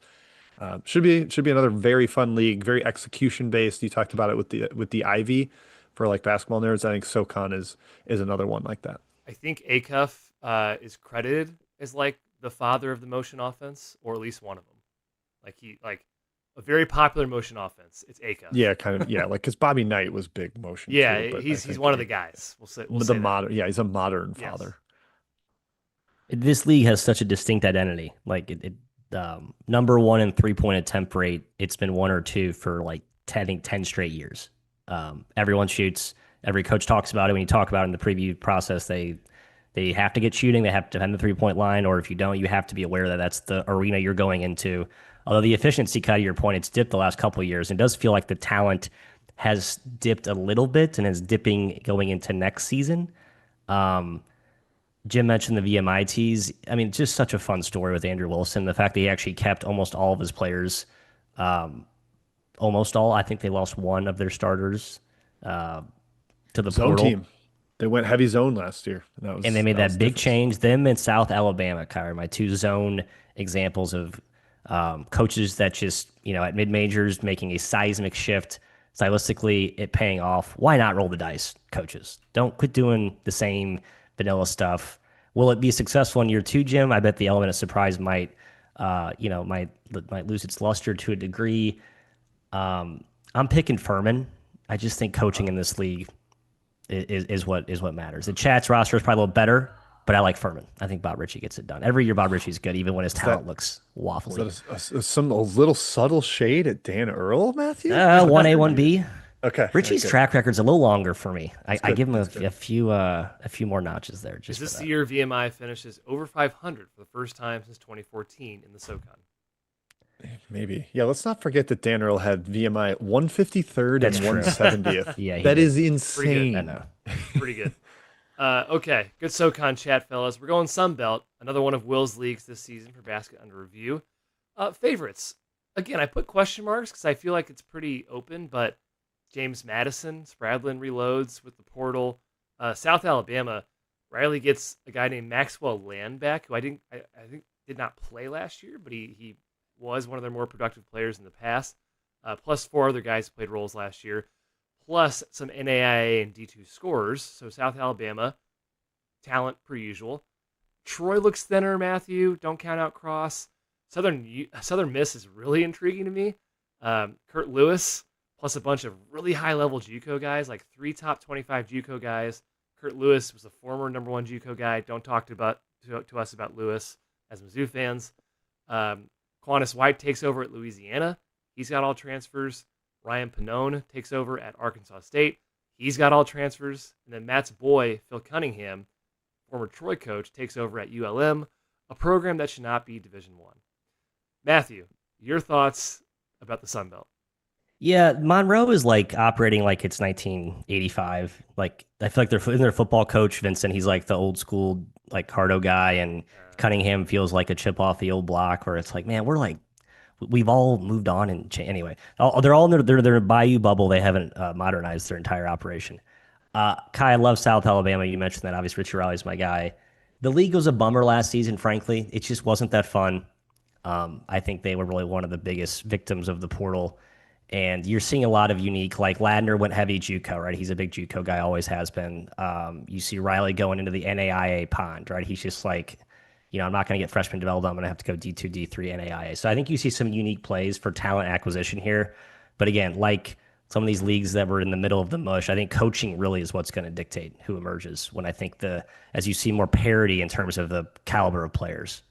Should be another very fun league, very execution based. You talked about it with the Ivy, for like basketball nerds. I think SoCon is another one like that. I think Acuff is credited as like the father of the motion offense, or at least one of them. Like a very popular motion offense. It's Acuff. Yeah, kind of. Yeah, like because Bobby Knight was big motion. Yeah, too, but he's one of the guys. We'll the say modern. Yeah, he's a modern yes. father. This league has such a distinct identity. Like number one in 3-point attempt rate. It's been one or two for like 10 straight years. Everyone shoots. Every coach talks about it. When you talk about it in the preview process, they have to get shooting. They have to defend the 3-point line, or if you don't, you have to be aware that that's the arena you're going into. Although the efficiency, cut to your point, it's dipped the last couple of years. It does feel like the talent has dipped a little bit and is dipping going into next season. Jim mentioned the VMI tees. I mean, just such a fun story with Andrew Wilson. The fact that he actually kept almost all of his players, almost all. I think they lost one of their starters to the Zone portal. team. They went heavy zone last year. And they made that big change. Them in South Alabama, Kyrie, my two zone examples of coaches that just, at mid-majors making a seismic shift, stylistically, it paying off. Why not roll the dice, coaches? Don't quit doing the same vanilla stuff. Will it be successful in year two, Jim? I bet the element of surprise might lose its luster to a degree. I'm picking Furman. I just think coaching in this league is what matters. The Chat's roster is probably a little better, but I like Furman. I think Bob Ritchie gets it done. Every year Bob Ritchie's good, even when his talent looks waffly. Is that a little subtle shade at Dan Earl, Matthew? 1A, 1B. Okay. Ritchie's track record's a little longer for me. I give him a few more notches there. Is this the year VMI finishes over 500 for the first time since 2014 in the SoCon? Maybe. Yeah, let's not forget that Dan Earl had VMI at 153rd That's and true. 170th. Yeah, that is Pretty insane. good. I know. Pretty good. Okay, good SoCon chat, fellas. We're going Sun Belt, another one of Will's leagues this season for Basket Under Review. Favorites. Again, I put question marks because I feel like it's pretty open, but James Madison, Spradlin reloads with the portal. South Alabama, Riley gets a guy named Maxwell Land back, who I think did not play last year, but he was one of their more productive players in the past. Plus 4 other guys who played roles last year, plus some NAIA and D2 scorers. So South Alabama, talent per usual. Troy looks thinner, Matthew. Don't count out Cross. Southern Miss is really intriguing to me. Kurt Lewis, plus a bunch of really high-level JUCO guys, like 3 top 25 JUCO guys. Kurt Lewis was a former number 1 JUCO guy. Don't talk to us about Lewis as Mizzou fans. Quantus White takes over at Louisiana. He's got all transfers. Ryan Pannone takes over at Arkansas State. He's got all transfers. And then Matt's boy, Phil Cunningham, former Troy coach, takes over at ULM, a program that should not be Division I. Matthew, your thoughts about the Sun Belt? Yeah, Monroe is like operating like it's 1985. Like I feel like their football coach Vincent. He's like the old school like Cardo guy, and Cunningham feels like a chip off the old block. Where it's like, man, we've all moved on and anyway. They're all in their Bayou bubble. They haven't modernized their entire operation. Kai, I love South Alabama. You mentioned that. Obviously, Richie Riley's my guy. The league was a bummer last season. Frankly, it just wasn't that fun. I think they were really one of the biggest victims of the portal. And you're seeing a lot of unique, like Ladner went heavy JUCO, right? He's a big JUCO guy, always has been. You see Riley going into the NAIA pond, right? He's just like, I'm not going to get freshman developed. I'm going to have to go D2, D3, NAIA. So I think you see some unique plays for talent acquisition here. But again, like some of these leagues that were in the middle of the mush, I think coaching really is what's going to dictate who emerges when I think as you see more parity in terms of the caliber of players.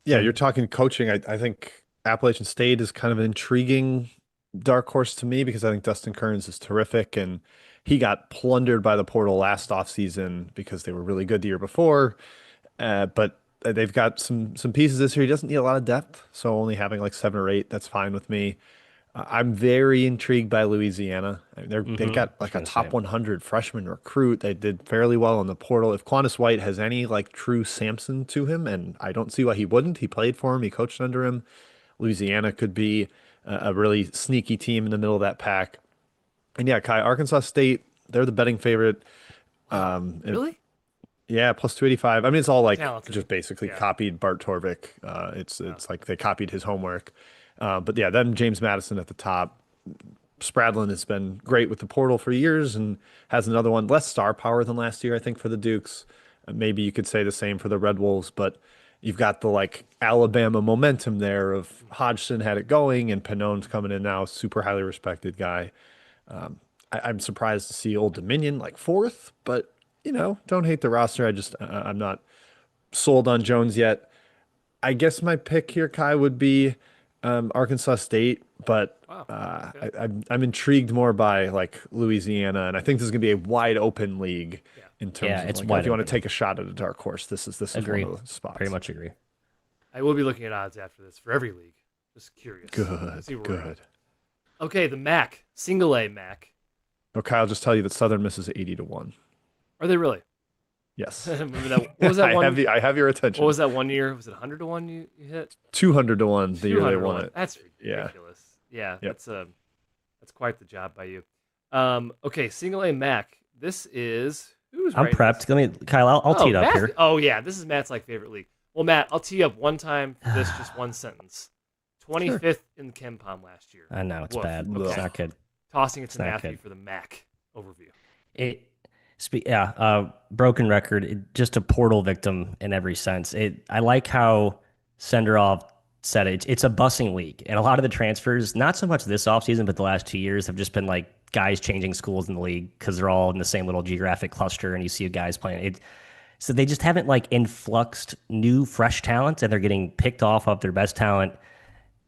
Yeah, you're talking coaching. I think Appalachian State is kind of an intriguing dark horse to me because I think Dustin Kearns is terrific, and he got plundered by the portal last offseason because they were really good the year before. But they've got some pieces this year. He doesn't need a lot of depth, so only having like 7 or 8, that's fine with me. I'm very intrigued by Louisiana. I mean, they've got like a top 100 freshman recruit. They did fairly well in the portal. If Quantus White has any like true Samson to him, and I don't see why he wouldn't. He played for him. He coached under him. Louisiana could be a really sneaky team in the middle of that pack. And yeah, Kai, Arkansas State, they're the betting favorite. Really? Yeah, plus 285. I mean, it's all like Talented. just basically copied Bart Torvik. It's like they copied his homework. But yeah, then James Madison at the top. Spradlin has been great with the portal for years and has another one, less star power than last year, I think, for the Dukes. Maybe you could say the same for the Red Wolves, but you've got the like Alabama momentum there of Hodgson had it going and Panone's coming in now, super highly respected guy. I'm surprised to see Old Dominion like fourth, but don't hate the roster. I'm not sold on Jones yet. I guess my pick here, Kai, would be Arkansas State, but Wow. Okay. I'm intrigued more by like Louisiana, and I think this is gonna be a wide open league Yeah. in terms Yeah, of it's like if wide you want to open. take a shot at a dark horse, this is one Agree. of the spots. Very much agree. I will be looking at odds after this for every league. Just curious. Good, See where we're good. at. Okay, the MAC, single A MAC. Okay, I'll just tell you that Southern Miss is 80-1. Are they really? Yes. Remember that? What was that one? I have your attention. What was that one year? Was it 100-1 you hit? 200-1 the year they 200 to won 1. it. That's Yeah. ridiculous. Yeah, Yep. that's quite the job by you. Okay, single A MAC. This is who's I'm writing prepped. this? Let me, Kyle. I'll tee it up Matt, here. Oh yeah, this is Matt's like favorite league. Well, Matt, I'll tee up one time for this, just one sentence. 25th in Ken Palm last year. I know it's Woof. bad. Okay. It's not good. Tossing it to not Matthew good. for the MAC overview. Broken record. Just a portal victim in every sense. I like how Senderov said it. It's a bussing league, and a lot of the transfers, not so much this offseason, but the last 2 years, have just been like guys changing schools in the league because they're all in the same little geographic cluster, and you see guys playing it. So they just haven't like influxed new, fresh talent, and they're getting picked off of their best talent.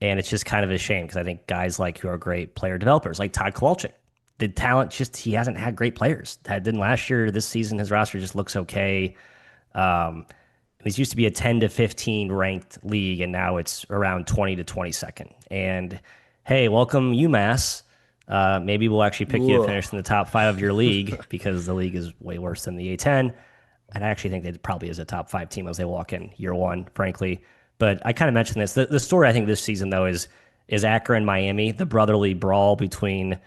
And it's just kind of a shame because I think guys like who are great player developers, like Todd Kowalczyk, the talent he hasn't had great players. Didn't last year. This season, his roster just looks okay. Um, this used to be a 10 to 15 ranked league, and now it's around 20 to 22nd. And hey, welcome UMass. Maybe we'll actually pick you to finish in the top 5 of your league because the league is way worse than the A10. And I actually think they probably is a top 5 team as they walk in year one, frankly. But I kind of mentioned this. The story I think this season though is Akron Miami, the brotherly brawl between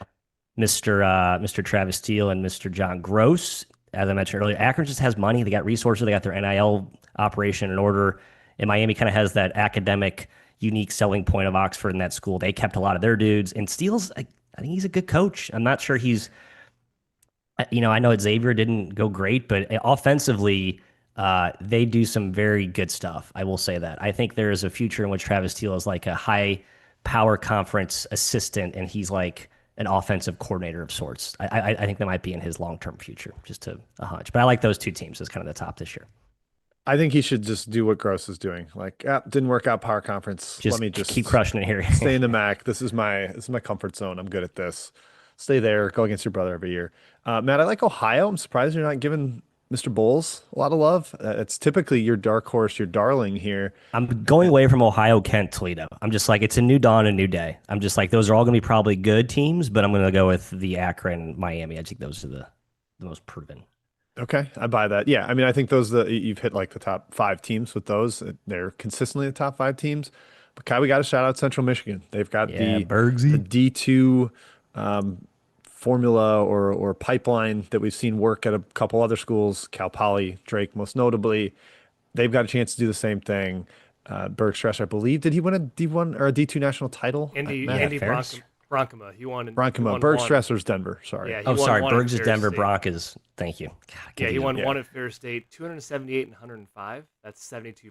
Mr. Travis Steele and Mr. John Gross. As I mentioned earlier, Akron just has money. They got resources. They got their NIL operation in order. And Miami kind of has that academic, unique selling point of Oxford in that school. They kept a lot of their dudes. And Steele's, I think he's a good coach. I'm not sure he's, I know Xavier didn't go great, but offensively, they do some very good stuff. I will say that. I think there is a future in which Travis Steele is like a high power conference assistant, and he's like an offensive coordinator of sorts. I think that might be in his long-term future, just a hunch. But I like those two teams as kind of the top this year. I think he should just do what Gross is doing. Like, didn't work out power conference. Let me just keep crushing it here. Stay in the MAC. This is my comfort zone. I'm good at this. Stay there. Go against your brother every year. Matt, I like Ohio. I'm surprised you're not giving Mr. Bowles a lot of love. It's typically your dark horse, your darling here. I'm going away from Ohio, Kent, Toledo. I'm just like, it's a new dawn, a new day. I'm just like, those are all going to be probably good teams, but I'm going to go with the Akron, Miami. I think those are the most proven. Okay, I buy that. Yeah, I mean, I think you've hit like the top 5 teams with those. They're consistently the top 5 teams. But Kai, we got to shout out Central Michigan. They've got the D2 formula or pipeline that we've seen work at a couple other schools, Cal Poly, Drake most notably. They've got a chance to do the same thing. Bergstrasser, I believe, did he win a D1 or a D2 national title? Andy Bronkema. He won. Bronkema. Bergstrasser's Denver. Sorry. Yeah, Berg's is Denver. Brock is. Thank you. God, he won one at Fair State, 278 and 105. That's 72%.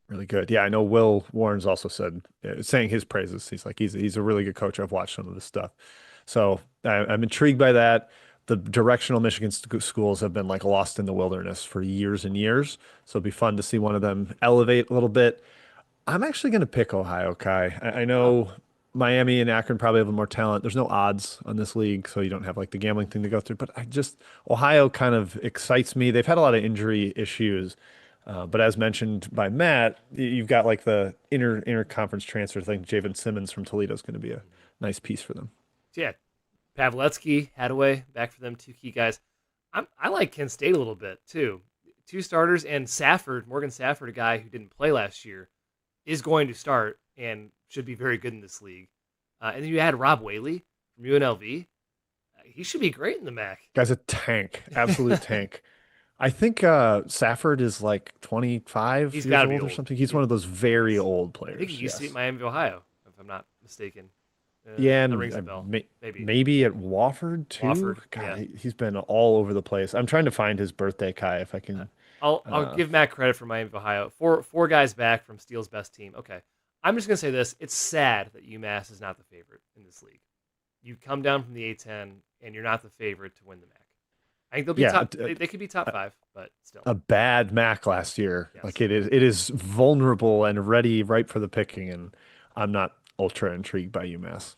Really good. Yeah, I know Will Warren's also saying his praises. He's like, he's a really good coach. I've watched some of this stuff. So I'm intrigued by that. The directional Michigan schools have been like lost in the wilderness for years and years. So it'd be fun to see one of them elevate a little bit. I'm actually going to pick Ohio, Kai. I know Miami and Akron probably have more talent. There's no odds on this league, so you don't have like the gambling thing to go through. But Ohio kind of excites me. They've had a lot of injury issues. But as mentioned by Matt, you've got like the inter conference transfers. Like Javen Simmons from Toledo is going to be a nice piece for them. Yeah, Pavletsky, Hadaway, back for them, 2 key guys. I like Kent State a little bit too. 2 starters and Morgan Safford, a guy who didn't play last year, is going to start and should be very good in this league. And then you add Rob Whaley from UNLV. He should be great in the MAC. Guy's a tank, absolute tank. I think Safford is like 25 He's years old or something. He's one of those very old players. I think he used to be at Miami of Ohio, if I'm not mistaken. Yeah, That and rings a bell. Maybe maybe at Wofford too. Wofford. God, Yeah. he's been all over the place. I'm trying to find his birthday, Kai, if I Uh, can. I'll Uh, give Matt credit for Miami of Ohio. Four guys back from Steele's best team. Okay, I'm just gonna say this: it's sad that UMass is not the favorite in this league. You come down from the A10 and you're not the favorite to win the MAC. I think they'll be yeah, top. They could be top five, but still, a bad Mac last year. yes. Like it is vulnerable and ready, ripe for the picking, and I'm not ultra intrigued by UMass.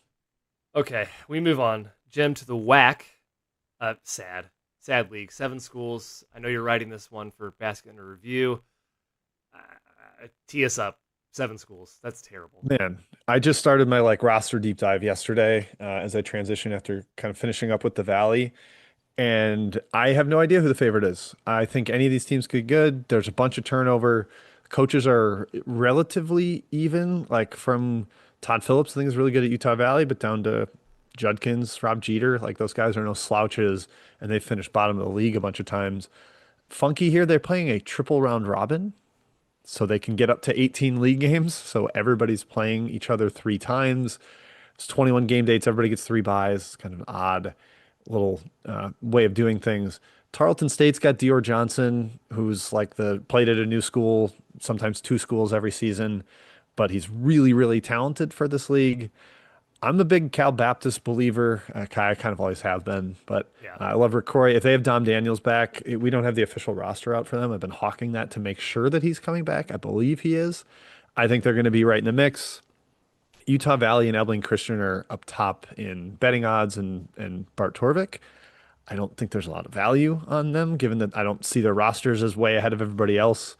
Okay, we move on. Jim to the WAC. Sad league. 7 schools. I know you're writing this one for Basket Under Review. Tee us up. 7 schools. That's terrible. Man, I just started my like roster deep dive yesterday as I transition after kind of finishing up with the Valley. And I have no idea who the favorite is. I think any of these teams could be good. There's a bunch of turnover. Coaches are relatively even, like from Todd Phillips, I think is really good at Utah Valley, but down to Judkins, Rob Jeter, like those guys are no slouches, and they finished bottom of the league a bunch of times. Funky here, they're playing a triple round robin, so they can get up to 18 league games. So everybody's playing each other 3 times. It's 21 game dates. Everybody gets 3 buys. It's kind of an odd little way of doing things. Tarleton State's got Dior Johnson, who's like the played at a new school, sometimes 2 schools every season, but he's really, really talented for this league. I'm a big Cal Baptist believer. I kind of always have been, but Yeah. I love Rick Corey. If they have Dom Daniels back, we don't have the official roster out for them. I've been hawking that to make sure that he's coming back. I believe he is. I think they're going to be right in the mix. Utah Valley and Abilene Christian are up top in betting odds, and Bart Torvik. I don't think there's a lot of value on them, given that I don't see their rosters as way ahead of everybody else.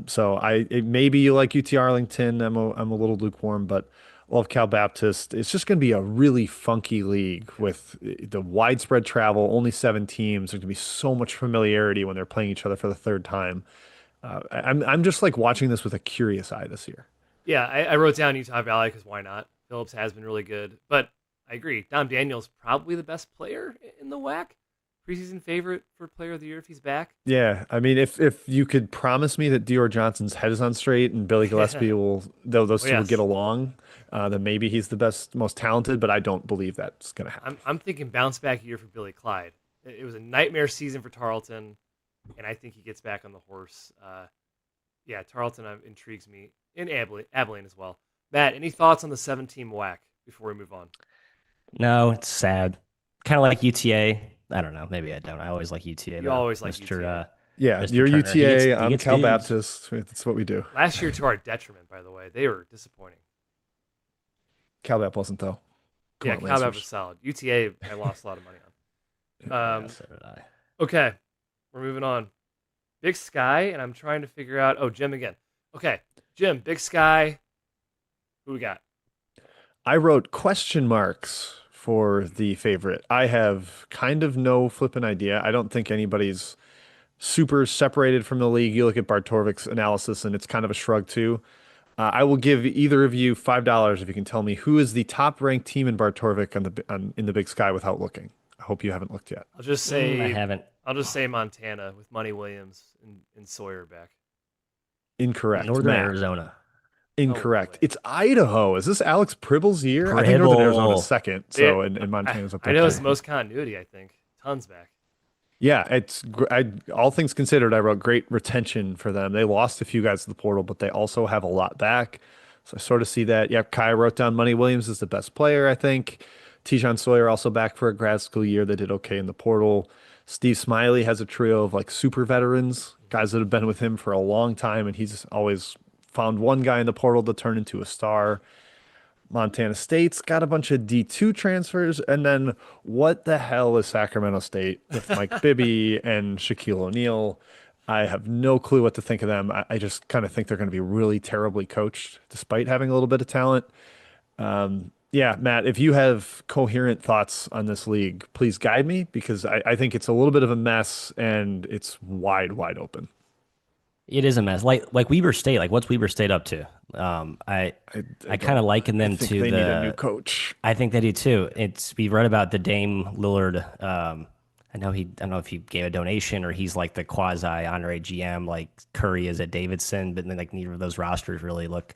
So maybe you like UT Arlington. I'm a little lukewarm, but love Cal Baptist. It's just going to be a really funky league with the widespread travel. Only 7 teams. There's going to be so much familiarity when they're playing each other for the third time. I'm just like watching this with a curious eye this year. Yeah, I wrote down Utah Valley because why not? Phillips has been really good, but I agree. Dom Daniels probably the best player in the WAC. Preseason favorite for Player of the Year if he's back. Yeah, I mean, if you could promise me that Dior Johnson's head is on straight and Billy Gillespie will, though those Well, two will get yes. along, then maybe he's the best, most talented. But I don't believe that's gonna happen. I'm thinking bounce back year for Billy Clyde. It was a nightmare season for Tarleton, and I think he gets back on the horse. Yeah, Tarleton intrigues me, and Abilene as well. Matt, any thoughts on the 7-team WAC before we move on? No, it's sad. Kind of like UTA. I don't know. Maybe I don't. I always like UTA. You always like Mr. UTA. Yeah, Mr. you're Turner. UTA. He I'm gets Cal dudes. Baptist. That's what we do. Last year to our detriment, by the way. They were disappointing. Cal Bap wasn't though. Come Yeah, on, Cal was Lancers. solid. UTA, I lost a lot of money on. Yeah, so did I. Okay, we're moving on. Big Sky, and I'm trying to figure out. Oh, Jim again. Okay, Jim, Big Sky. Who we got? I wrote question marks for the favorite. I have kind of no flipping idea. I don't think anybody's super separated from the league. You look at Bartorvik's analysis, and it's kind of a shrug too. I will give either of you $5 if you can tell me who is the top ranked team in Bartorvik in the Big Sky without looking. I hope you haven't looked yet. I'll just I say haven't. I'll just say Montana with Money Williams and Sawyer back. Incorrect. Northern Matt. Arizona. Incorrect. way. It's Idaho. Is this Alex Pribble's year? I think Northern Arizona's Pribble. second. So It- and Montana's up I there know it's too. the most continuity. I think tons back. Yeah, all things considered, I wrote great retention for them. They lost a few guys to the portal, but they also have a lot back. So I sort of see that. Yep, Kai wrote down Money Williams is the best player, I think. Tijon Sawyer also back for a grad school year. They did okay in the portal. Steve Smiley has a trio of like super veterans, guys that have been with him for a long time, and he's always found one guy in the portal to turn into a star. Montana State's got a bunch of D2 transfers. And then what the hell is Sacramento State with Mike Bibby and Shaquille O'Neal? I have no clue what to think of them. I just kind of think they're going to be really terribly coached despite having a little bit of talent. Yeah, Matt, if you have coherent thoughts on this league, please guide me because I think it's a little bit of a mess and it's wide open. It is a mess. Like Weber State. Like what's Weber State up to? I kind of liken them I think to they the. need a new coach. I think they do too. We read about the Dame Lillard. I don't know if he gave a donation or he's like the quasi honorary GM, like Curry is at Davidson, but then like neither of those rosters really look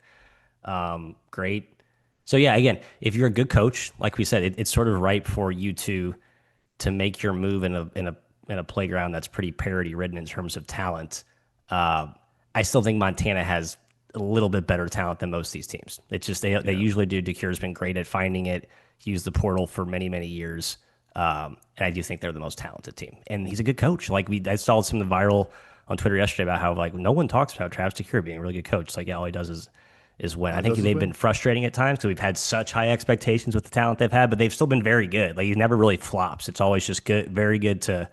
great. So yeah, again, if you're a good coach, like we said, it's sort of ripe for you to make your move in a playground that's pretty parity ridden in terms of talent. Uh, I still think Montana has a little bit better talent than most of these teams. It's just they Yeah. usually do. DeCure's been great at finding it. He used the portal for many years, and I do think they're the most talented team. And he's a good coach. Like I saw some of the viral on Twitter yesterday about how like no one talks about Travis DeCure being a really good coach. It's like yeah, all he does is win. All I it think does is they've been win. frustrating at times because we've had such high expectations with the talent they've had, but they've still been very good. Like he never really flops. It's always just good, very good to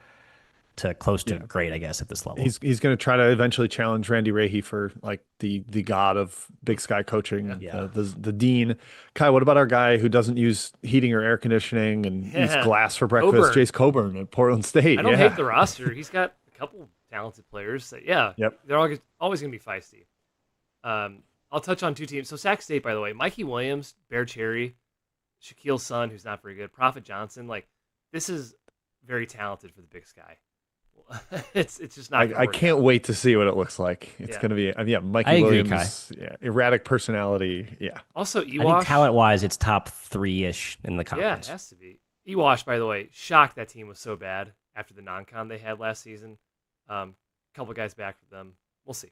close to Yeah. great, I guess, at this level. He's going to try to eventually challenge Randy Rahe for like the god of Big Sky coaching, Yeah. the dean. Kai, what about our guy who doesn't use heating or air conditioning and eats Yeah. glass for breakfast? Coburn. Jace Coburn at Portland State. I don't Yeah. hate the roster. He's got a couple talented players. That, yeah, Yep. they're always going to be feisty. I'll touch on two teams. So Sac State, by the way, Mikey Williams, Bear Cherry, Shaquille Sun, who's not very good, Prophet Johnson. Like this is very talented for the Big Sky. It's just not. I can't wait to see what it looks like. It's Yeah. going to be I Mikey agree, Williams, erratic personality. Yeah. Also, I think Ewash. talent wise, it's top 3-ish in the Yeah, conference. it has to be. Ewash, by the way, shocked that team was so bad after the non-con they had last season. Couple guys back for them. We'll see.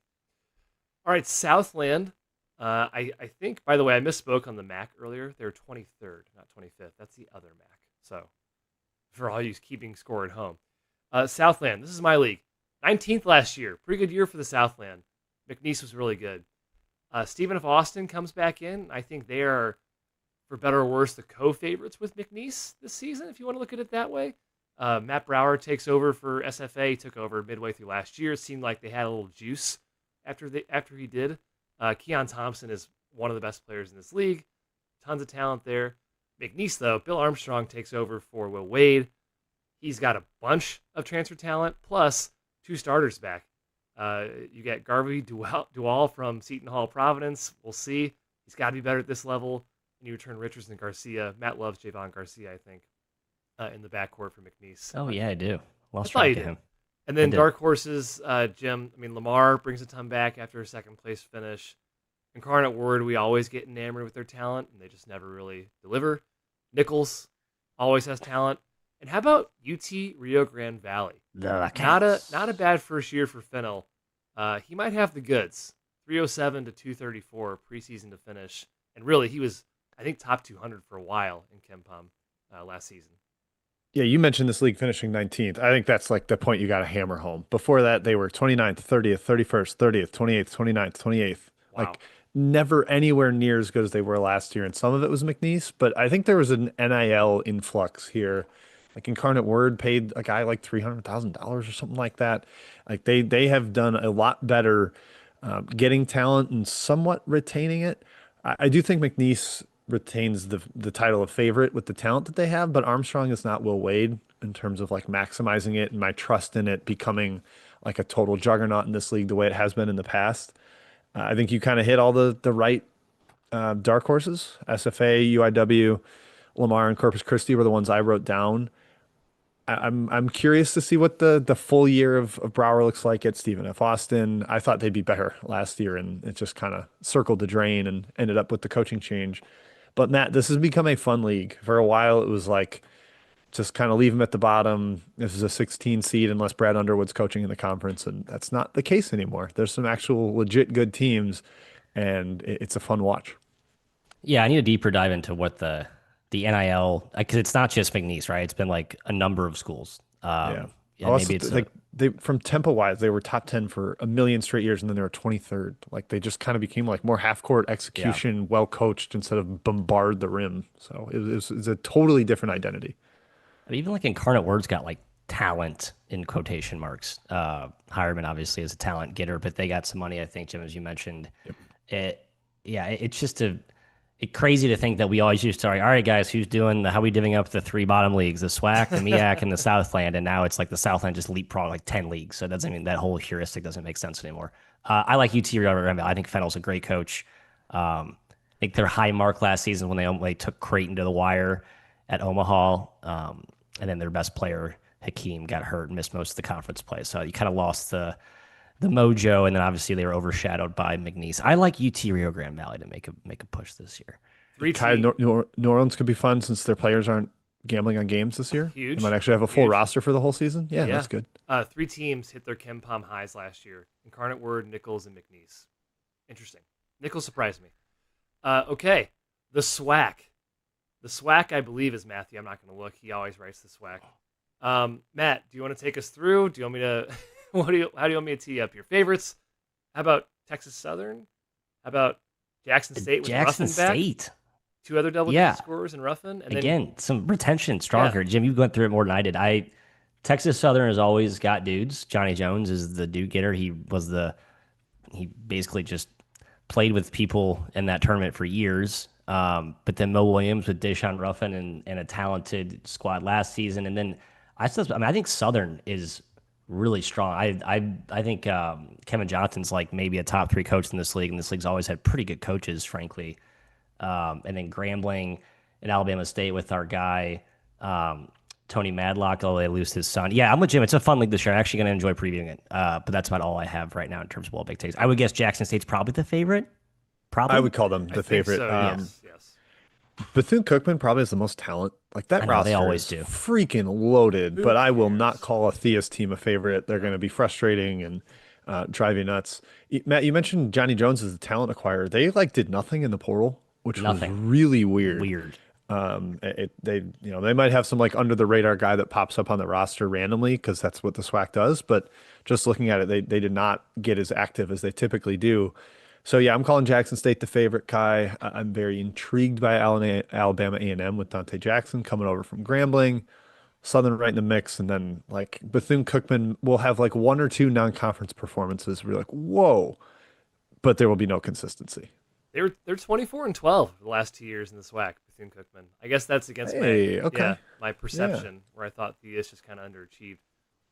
All right, Southland. I think, by the way, I misspoke on the MAC earlier. They're 23rd, not 25th. That's the other MAC. So for all you keeping score at home. Southland, this is my league. 19th last year. Pretty good year for the Southland. McNeese was really good. Stephen F. Austin comes back in. I think they are, for better or worse, the co-favorites with McNeese this season, if you want to look at it that way. Matt Brower takes over for SFA. He took over midway through last year. It seemed like they had a little juice after he did. Keon Thompson is one of the best players in this league. Tons of talent there. McNeese, though, Bill Armstrong takes over for Will Wade. He's got a bunch of transfer talent, plus 2 starters back. You get Garvey Dual from Seton Hall, Providence. We'll see. He's got to be better at this level. And you return Richardson Garcia. Matt loves Javon Garcia, I think, in the backcourt for McNeese. Oh, yeah, I do. Lost I thought you track of did. him. And then did. dark horses, Jim. I mean, Lamar brings a ton back after a second place finish. Incarnate Word, we always get enamored with their talent, and they just never really deliver. Nichols always has talent. And how about UT Rio Grande Valley? Not a bad first year for Fennell. He might have the goods. 307 to 234 preseason to finish, and really he was, I think, top 200 for a while in KenPom last season. Yeah, you mentioned this league finishing 19th. I think that's like the point you got to hammer home. Before that, they were 29th, 30th, 31st, 30th, 28th, 29th, 28th. Wow. Like never anywhere near as good as they were last year. And some of it was McNeese, but I think there was an NIL influx here. Like Incarnate Word paid a guy like $300,000 or something like that. Like they have done a lot better getting talent and somewhat retaining it. I do think McNeese retains the title of favorite with the talent that they have, but Armstrong is not Will Wade in terms of like maximizing it and my trust in it becoming like a total juggernaut in this league the way it has been in the past. I think you kind of hit all the right dark horses. SFA, UIW, Lamar, and Corpus Christi were the ones I wrote down. I'm curious to see what the full year of Brower looks like at Stephen F. Austin. I thought they'd be better last year, and it just kind of circled the drain and ended up with the coaching change. But Matt, this has become a fun league. For a while, it was like just kind of leave them at the bottom. This is a 16 seed unless Brad Underwood's coaching in the conference, and that's not the case anymore. There's some actual legit good teams, and it's a fun watch. Yeah, I need a deeper dive into what the NIL, because it's not just McNeese, right? It's been like a number of schools. Yeah. Yeah, Also, maybe it's like they from tempo wise, they were top 10 for a million straight years, and then they were 23rd. Like they just kind of became like more half court execution, well coached instead of bombard the rim. So it's a totally different identity. even like Incarnate Word's got like talent in quotation marks. Hireman obviously is a talent getter, but they got some money, I think, Jim, as you mentioned. Yep. It's just crazy to think that we always used to, all right, guys, how we divvying up the 3 bottom leagues, the SWAC, the MEAC, and the Southland, and now it's like the Southland just leapfrog like 10 leagues. So it doesn't mean that whole heuristic doesn't make sense anymore. I like UT Rio Grande. I think Fennell's a great coach. I think their high mark last season when they took Creighton to the wire at Omaha, and then their best player Hakeem got hurt and missed most of the conference play. So you kind of lost the mojo, and then obviously they were overshadowed by McNeese. I like UT Rio Grande Valley to make a push this year. Three Kai, teams. New Orleans could be fun since their players aren't gambling on games this year. They might Huge. actually have a full Huge. roster for the whole season. Yeah, Yeah. that's good. Three teams hit their Ken Palm highs last year. Incarnate Word, Nichols, and McNeese. Interesting. Nichols surprised me. Okay. The SWAC. The SWAC, I believe, is Matthew. I'm not going to look. He always writes the SWAC. Matt, do you want to take us through? Do you want me to how do you want me to tee up your favorites? How about Texas Southern? How about Jackson State with Jackson Ruffin back? State. Two other double-digit scorers in Ruffin. And Again, some retention stronger. Jim, you went through it more than I did. Texas Southern has always got dudes. Johnny Jones is the dude getter. He basically just played with people in that tournament for years. But then Mo Williams with Deshaun Ruffin and a talented squad last season. And then I think Southern is really strong. I think Kevin Johnson's like maybe a top 3 coach in this league, and this league's always had pretty good coaches, frankly. And then Grambling and Alabama State with our guy Tony Madlock, although they lose his son. Yeah, I'm with Jim. It's a fun league this year. I'm actually going to enjoy previewing it. But that's about all I have right now in terms of all big takes. I would guess Jackson State's probably the favorite. Probably. I would call them the favorite. So, yes. Bethune-Cookman probably has the most talent. Like that roster they always is do. freaking loaded, but I will cares? not call a Thea's team a favorite. They're going to be frustrating and drive you nuts. Matt, you mentioned Johnny Jones as a talent acquirer. They did nothing in the portal, which was really weird. They might have some under the radar guy that pops up on the roster randomly because that's what the SWAC does. But just looking at it, they did not get as active as they typically do. So yeah, I'm calling Jackson State the favorite, Kai. I'm very intrigued by Alabama A&M with Dante Jackson coming over from Grambling, Southern right in the mix, and then Bethune-Cookman will have one or two non-conference performances. We're like, whoa, but there will be no consistency. They're 24-12 for the last 2 years in the SWAC, Bethune-Cookman. I guess that's against my perception, where I thought the is just kind of underachieved.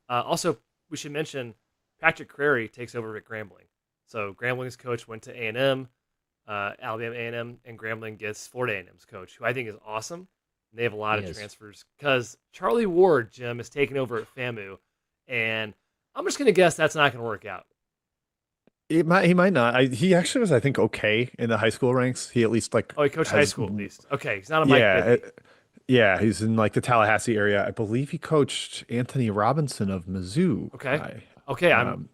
Also, we should mention Patrick Crary takes over at Grambling. So Grambling's coach went to A&M, Alabama A&M, and Grambling gets Florida A&M's coach, who I think is awesome. And they have a lot of transfers because Charlie Ward, Jim, is taking over at FAMU, and I'm just going to guess that's not going to work out. He might not. He actually was, I think, okay in the high school ranks. He at least he coached high school at least. Okay, he's not a Mike Bibby. He's in the Tallahassee area. I believe he coached Anthony Robinson of Mizzou. Okay,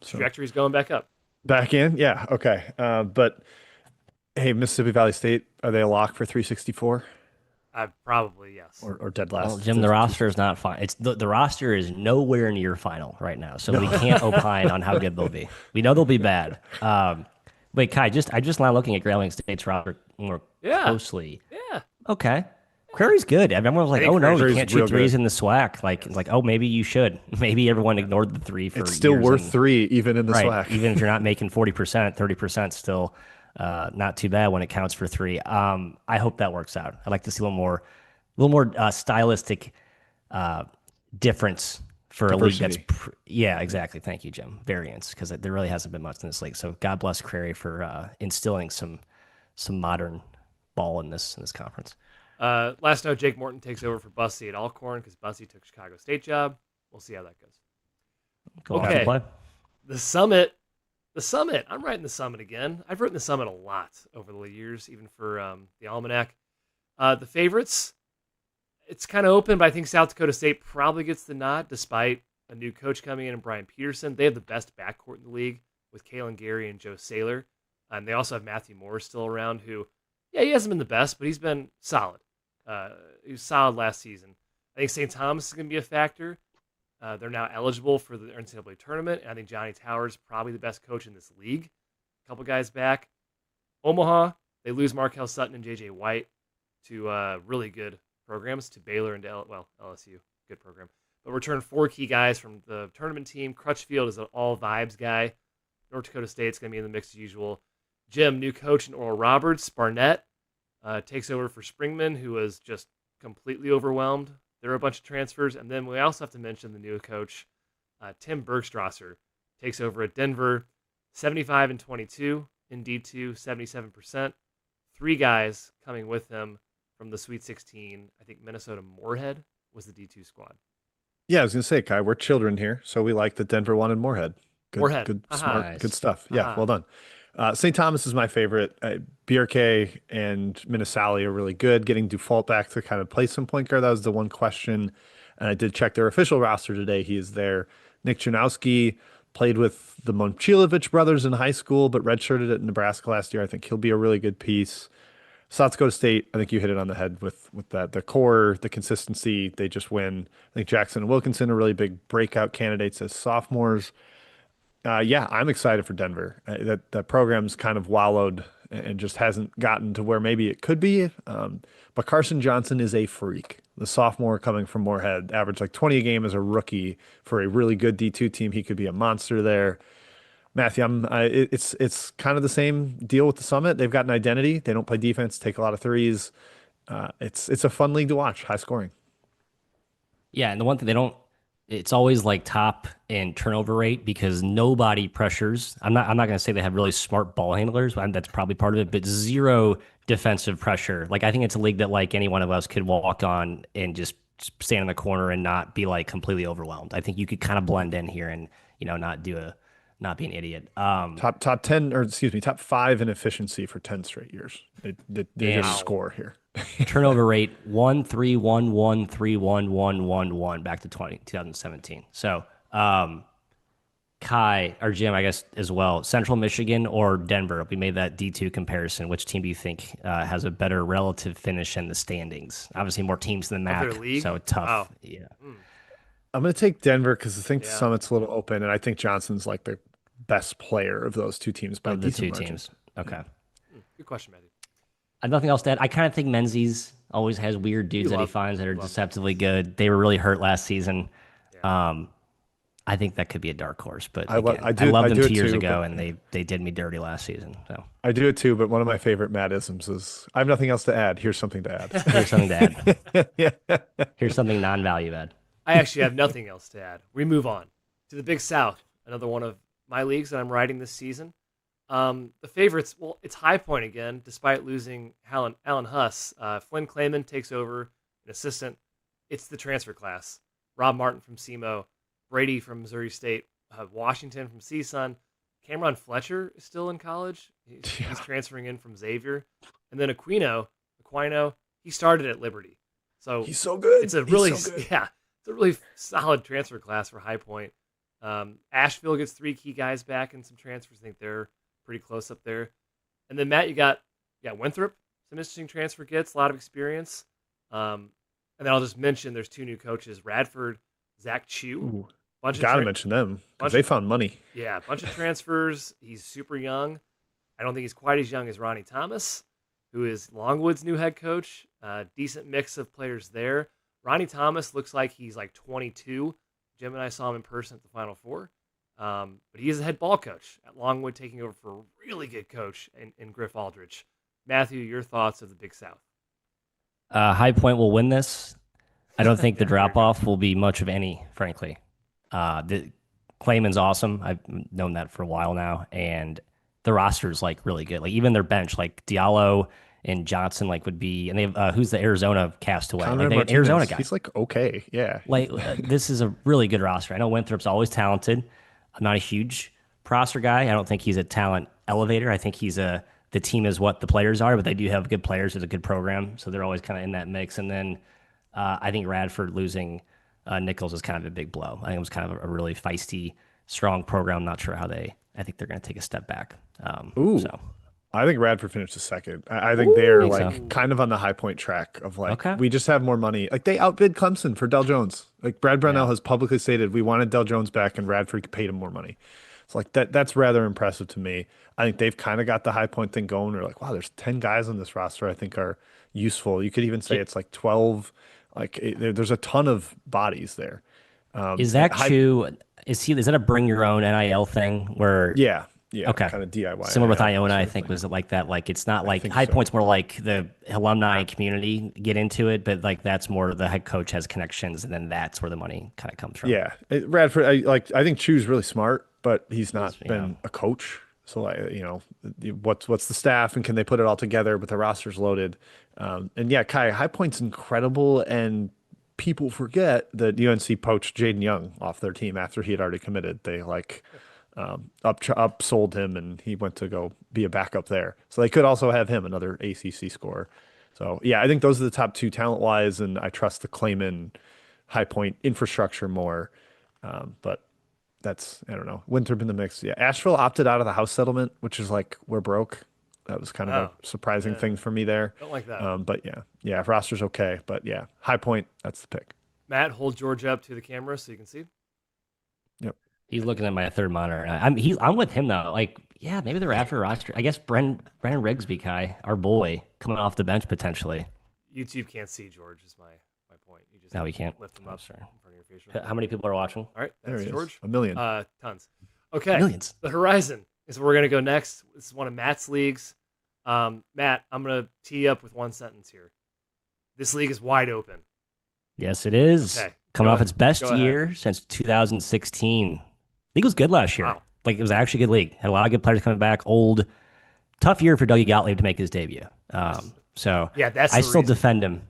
trajectory's going back up. Back in? Yeah, okay. But, hey, Mississippi Valley State, are they a lock for 364? Probably, yes. Or dead last? Well, Jim, the roster is not fine. It's the roster is nowhere near final right now, so we can't opine on how good they'll be. We know they'll be bad. Wait, Kai, I just now looking at Grambling State's roster more closely. Yeah. Okay. Query's good. Everyone was like, "Oh no, you can't shoot threes in the SWAC." Oh, maybe you should. Maybe everyone ignored the three for. It's still worth 3 even in the SWAC. Even if you're not making 40%, 30% still not too bad when it counts for 3. I hope that works out. I'd like to see a little more stylistic difference for diversity. A league that's exactly. Thank you, Jim. Variance, because there really hasn't been much in this league. So God bless Crary for instilling some modern ball in this conference. Last note, Jake Morton takes over for Bussy at Alcorn because Bussy took Chicago State job. We'll see how that goes. Okay. The Summit. I'm writing the Summit again. I've written the Summit a lot over the years, even for the Almanac. The favorites, it's kind of open, but I think South Dakota State probably gets the nod despite a new coach coming in and Brian Peterson. They have the best backcourt in the league with Kalen Gary and Joe Saylor. And they also have Matthew Moore still around who, he hasn't been the best, but he's been solid. He was solid last season. I think St. Thomas is going to be a factor. They're now eligible for the NCAA tournament, and I think Johnny Towers is probably the best coach in this league. A couple guys back. Omaha, they lose Markel Sutton and J.J. White to really good programs, to Baylor and to LSU. Good program. But return 4 key guys from the tournament team. Crutchfield is an all-vibes guy. North Dakota State's going to be in the mix as usual. Jim, new coach in Oral Roberts. Barnett takes over for Springman, who was just completely overwhelmed. There are a bunch of transfers. And then we also have to mention the new coach, Tim Bergstrasser, takes over at Denver, 75-22 in D2, 77%. 3 guys coming with him from the Sweet 16. I think Minnesota Moorhead was the D2 squad. Yeah, I was going to say, Kai, we're children here, so we like that Denver wanted Moorhead. Good, Moorhead. good, smart, good stuff. Yeah, well done. St. Thomas is my favorite. Bierke and Minnesali are really good. Getting Dufault back to kind of play some point guard, that was the one question. And I did check their official roster today. He is there. Nick Chernowski played with the Momcilovic brothers in high school, but redshirted at Nebraska last year. I think he'll be a really good piece. South Dakota State, I think you hit it on the head with that. The core, the consistency, they just win. I think Jackson and Wilkinson are really big breakout candidates as sophomores. Yeah, I'm excited for Denver. That program's kind of wallowed and just hasn't gotten to where maybe it could be. But Carson Johnson is a freak. The sophomore coming from Moorhead, averaged like 20 a game as a rookie for a really good D2 team. He could be a monster there. Matthew, it's kind of the same deal with the Summit. They've got an identity. They don't play defense, take a lot of threes. It's a fun league to watch, high scoring. Yeah, and the one thing they don't, it's always like top in turnover rate because nobody pressures. I'm not going to say they have really smart ball handlers. That's probably part of it, but zero defensive pressure. Like I think it's a league that like any one of us could walk on and just stand in the corner and not be like completely overwhelmed. I think you could kind of blend in here and not be an idiot. Top 10, or excuse me, top 5 in efficiency for 10 straight years. They just score here. Turnover rate 1-3-1-1-3-1-1-1-1 back to 2017. So, Kai or Jim, I guess as well, Central Michigan or Denver. We made that D2 comparison. Which team do you think has a better relative finish in the standings? Obviously, more teams than that, so tough. Wow. Yeah. I'm going to take Denver because I think the Summit's a little open, and I think Johnson's like the best player of those two teams by Of the two margin. teams. Okay. Good question, Matthew. I have nothing else to add. I kind of think Menzies always has weird dudes that he finds that are deceptively good. They were really hurt last season. Yeah. I think that could be a dark horse, but I again, I loved them 2 years ago, and they did me dirty last season. So I do it too, but one of my favorite Matt-isms is I have nothing else to add. Here's something to add. here's something to add. Yeah. Here's something non-value add. I actually have nothing else to add. We move on to the Big South, another one of my leagues that I'm riding this season. The favorites, well, it's High Point again, despite losing Alan Huss. Flynn Clayman takes over, an assistant. It's the transfer class. Rob Martin from SEMO, Brady from Missouri State, Washington from CSUN. Cameron Fletcher is still in college. He's transferring in from Xavier. And then Aquino, he started at Liberty. So he's so good. It's a really solid transfer class for High Point. Asheville gets 3 key guys back and some transfers. I think they're pretty close up there. And then Matt, you got Winthrop, some interesting transfer gets, a lot of experience. And then I'll just mention there's 2 new coaches, Radford, Zach Chu. Gotta mention them because they found money. Yeah, a bunch of transfers. He's super young. I don't think he's quite as young as Ronnie Thomas, who is Longwood's new head coach. Decent mix of players there. Ronnie Thomas looks like he's like 22. Jim and I saw him in person at the Final Four. But he is the head ball coach at Longwood, taking over for a really good coach in Griff Aldrich. Matthew, your thoughts of the Big South? High Point will win this. I don't think the drop-off will be much of any, frankly. The Clayman's awesome. I've known that for a while now. And the roster's like really good. Like even their bench, like Diallo and Johnson, like would be, and they have who's the Arizona castaway? Like, they have Arizona guy. He's like okay, yeah. Like this is a really good roster. I know Winthrop's always talented. I'm not a huge Prosser guy. I don't think he's a talent elevator. I think he's the team is what the players are, but they do have good players. There's a good program, so they're always kind of in that mix. And then I think Radford losing Nichols is kind of a big blow. I think it was kind of a really feisty, strong program. I'm not sure how I think they're going to take a step back. So. I think Radford finished second. I think they're like kind of on the High Point track of like, we just have more money. Like they outbid Clemson for Del Jones. Like Brad Brownell has publicly stated we wanted Del Jones back and Radford paid him more money. It's like that's rather impressive to me. I think they've kind of got the High Point thing going. They're like, wow, there's 10 guys on this roster I think are useful. You could even say it's like 12. Like there's a ton of bodies there. Is that true? Is that a bring your own NIL thing where? Yeah. Okay. Kind of DIY. Similar with Iona, I think was like that. Like it's not like High Point's more like the alumni community get into it, but like that's more the head coach has connections, and then that's where the money kind of comes from. Yeah, Radford. I think Chu's really smart, but he's not been a coach. So what's the staff and can they put it all together? But the roster's loaded. And yeah, Kai, High Point's incredible, and people forget that UNC poached Jaden Young off their team after he had already committed. They upsold him, and he went to go be a backup there. So they could also have him, another ACC scorer. So yeah, I think those are the top two talent wise, and I trust the Clayman High Point infrastructure more. But that's, I don't know. Winthrop in the mix. Yeah, Asheville opted out of the house settlement, which is like we're broke. That was kind of Oh, a surprising yeah. thing for me there. Don't like that. But yeah, roster's okay. But yeah, High Point, that's the pick. Matt, hold George up to the camera so you can see. Yep. He's looking at my third monitor. I'm with him though. Like, yeah, maybe they're after roster. I guess Brennan Rigsby, Kai, our boy, coming off the bench potentially. YouTube can't see George is my point. You just No, we can't. lift him Oh, up sorry. in front of your face. How many people are watching? All right, There that's he is. George. A million. Tons. Okay. Millions. The Horizon is where we're gonna go next. This is one of Matt's leagues. Matt, I'm gonna tee you up with one sentence here. This league is wide open. Yes, it is. Okay, Coming go off ahead. its best Go ahead. year since 2016. League was good last year. Wow. Like, it was actually a good league. Had a lot of good players coming back. Tough year for Dougie Gottlieb to make his debut. So Yeah, that's I the still reason. defend him.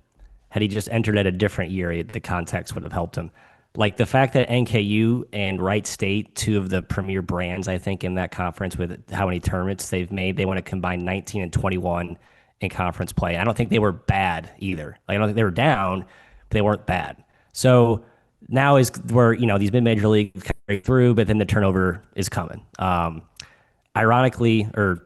Had he just entered at a different year, the context would have helped him. Like the fact that NKU and Wright State, two of the premier brands, I think, in that conference with how many tournaments they've made, they want to combine 19 and 21 in conference play. I don't think they were bad either. Like, I don't think they were down, but they weren't bad. So now is where, these mid-major leagues carry through, but then the turnover is coming. Ironically, or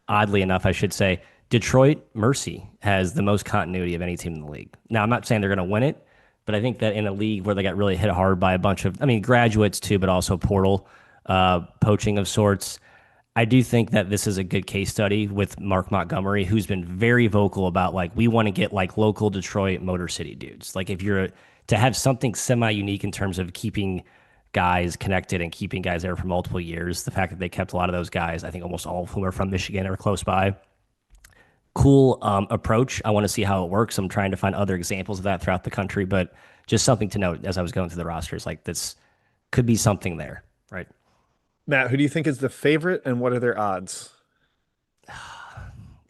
oddly enough, I should say, Detroit Mercy has the most continuity of any team in the league. Now, I'm not saying they're going to win it, but I think that in a league where they got really hit hard by a bunch of, graduates too, but also portal poaching of sorts, I do think that this is a good case study with Mark Montgomery, who's been very vocal about, like, we want to get like local Detroit Motor City dudes. Like, if you're to have something semi-unique in terms of keeping guys connected and keeping guys there for multiple years, the fact that they kept a lot of those guys, I think almost all of whom are from Michigan or close by. Cool approach. I want to see how it works. I'm trying to find other examples of that throughout the country, but just something to note as I was going through the rosters, like this could be something there, right? Matt, who do you think is the favorite, and what are their odds?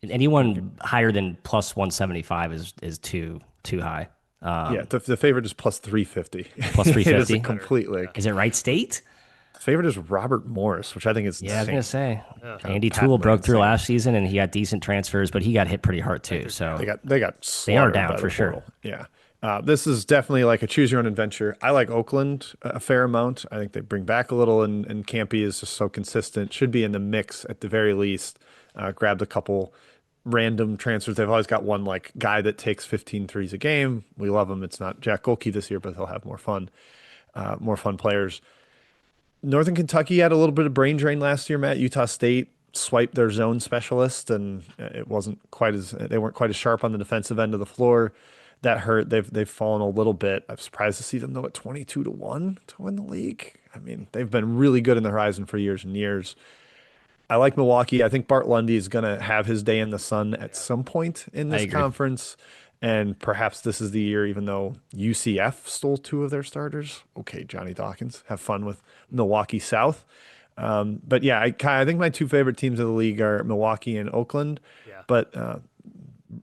Anyone higher than plus 175 is too high. Yeah, the favorite is plus 350. Plus 350? It is completely. Is it Wright State? The favorite is Robert Morris, which I think is Yeah, I was gonna say Andy patented Toole broke through insane. last season, and he got decent transfers, but he got hit pretty hard too. So They got They are slaughtered down by for the sure. portal. Yeah. This is definitely like a choose your own adventure. I like Oakland a fair amount. I think they bring back a little, and Campy is just so consistent. Should be in the mix at the very least. Grabbed a couple random transfers. They've always got one like guy that takes 15 threes a game. We love him. It's not Jack Golke this year, but they'll have more fun players. Northern Kentucky had a little bit of brain drain last year, Matt. Utah State swiped their zone specialist, and they weren't quite as sharp on the defensive end of the floor. That hurt. They've fallen a little bit. I'm surprised to see them though at 22-1 to win the league. They've been really good in the Horizon for years and years. I like Milwaukee. I think Bart Lundy is going to have his day in the sun at some point in I this agree. conference. And perhaps this is the year, even though UCF stole two of their starters. Okay, Johnny Dawkins, have fun with Milwaukee South. But yeah, I think my two favorite teams of the league are Milwaukee and Oakland. Yeah. But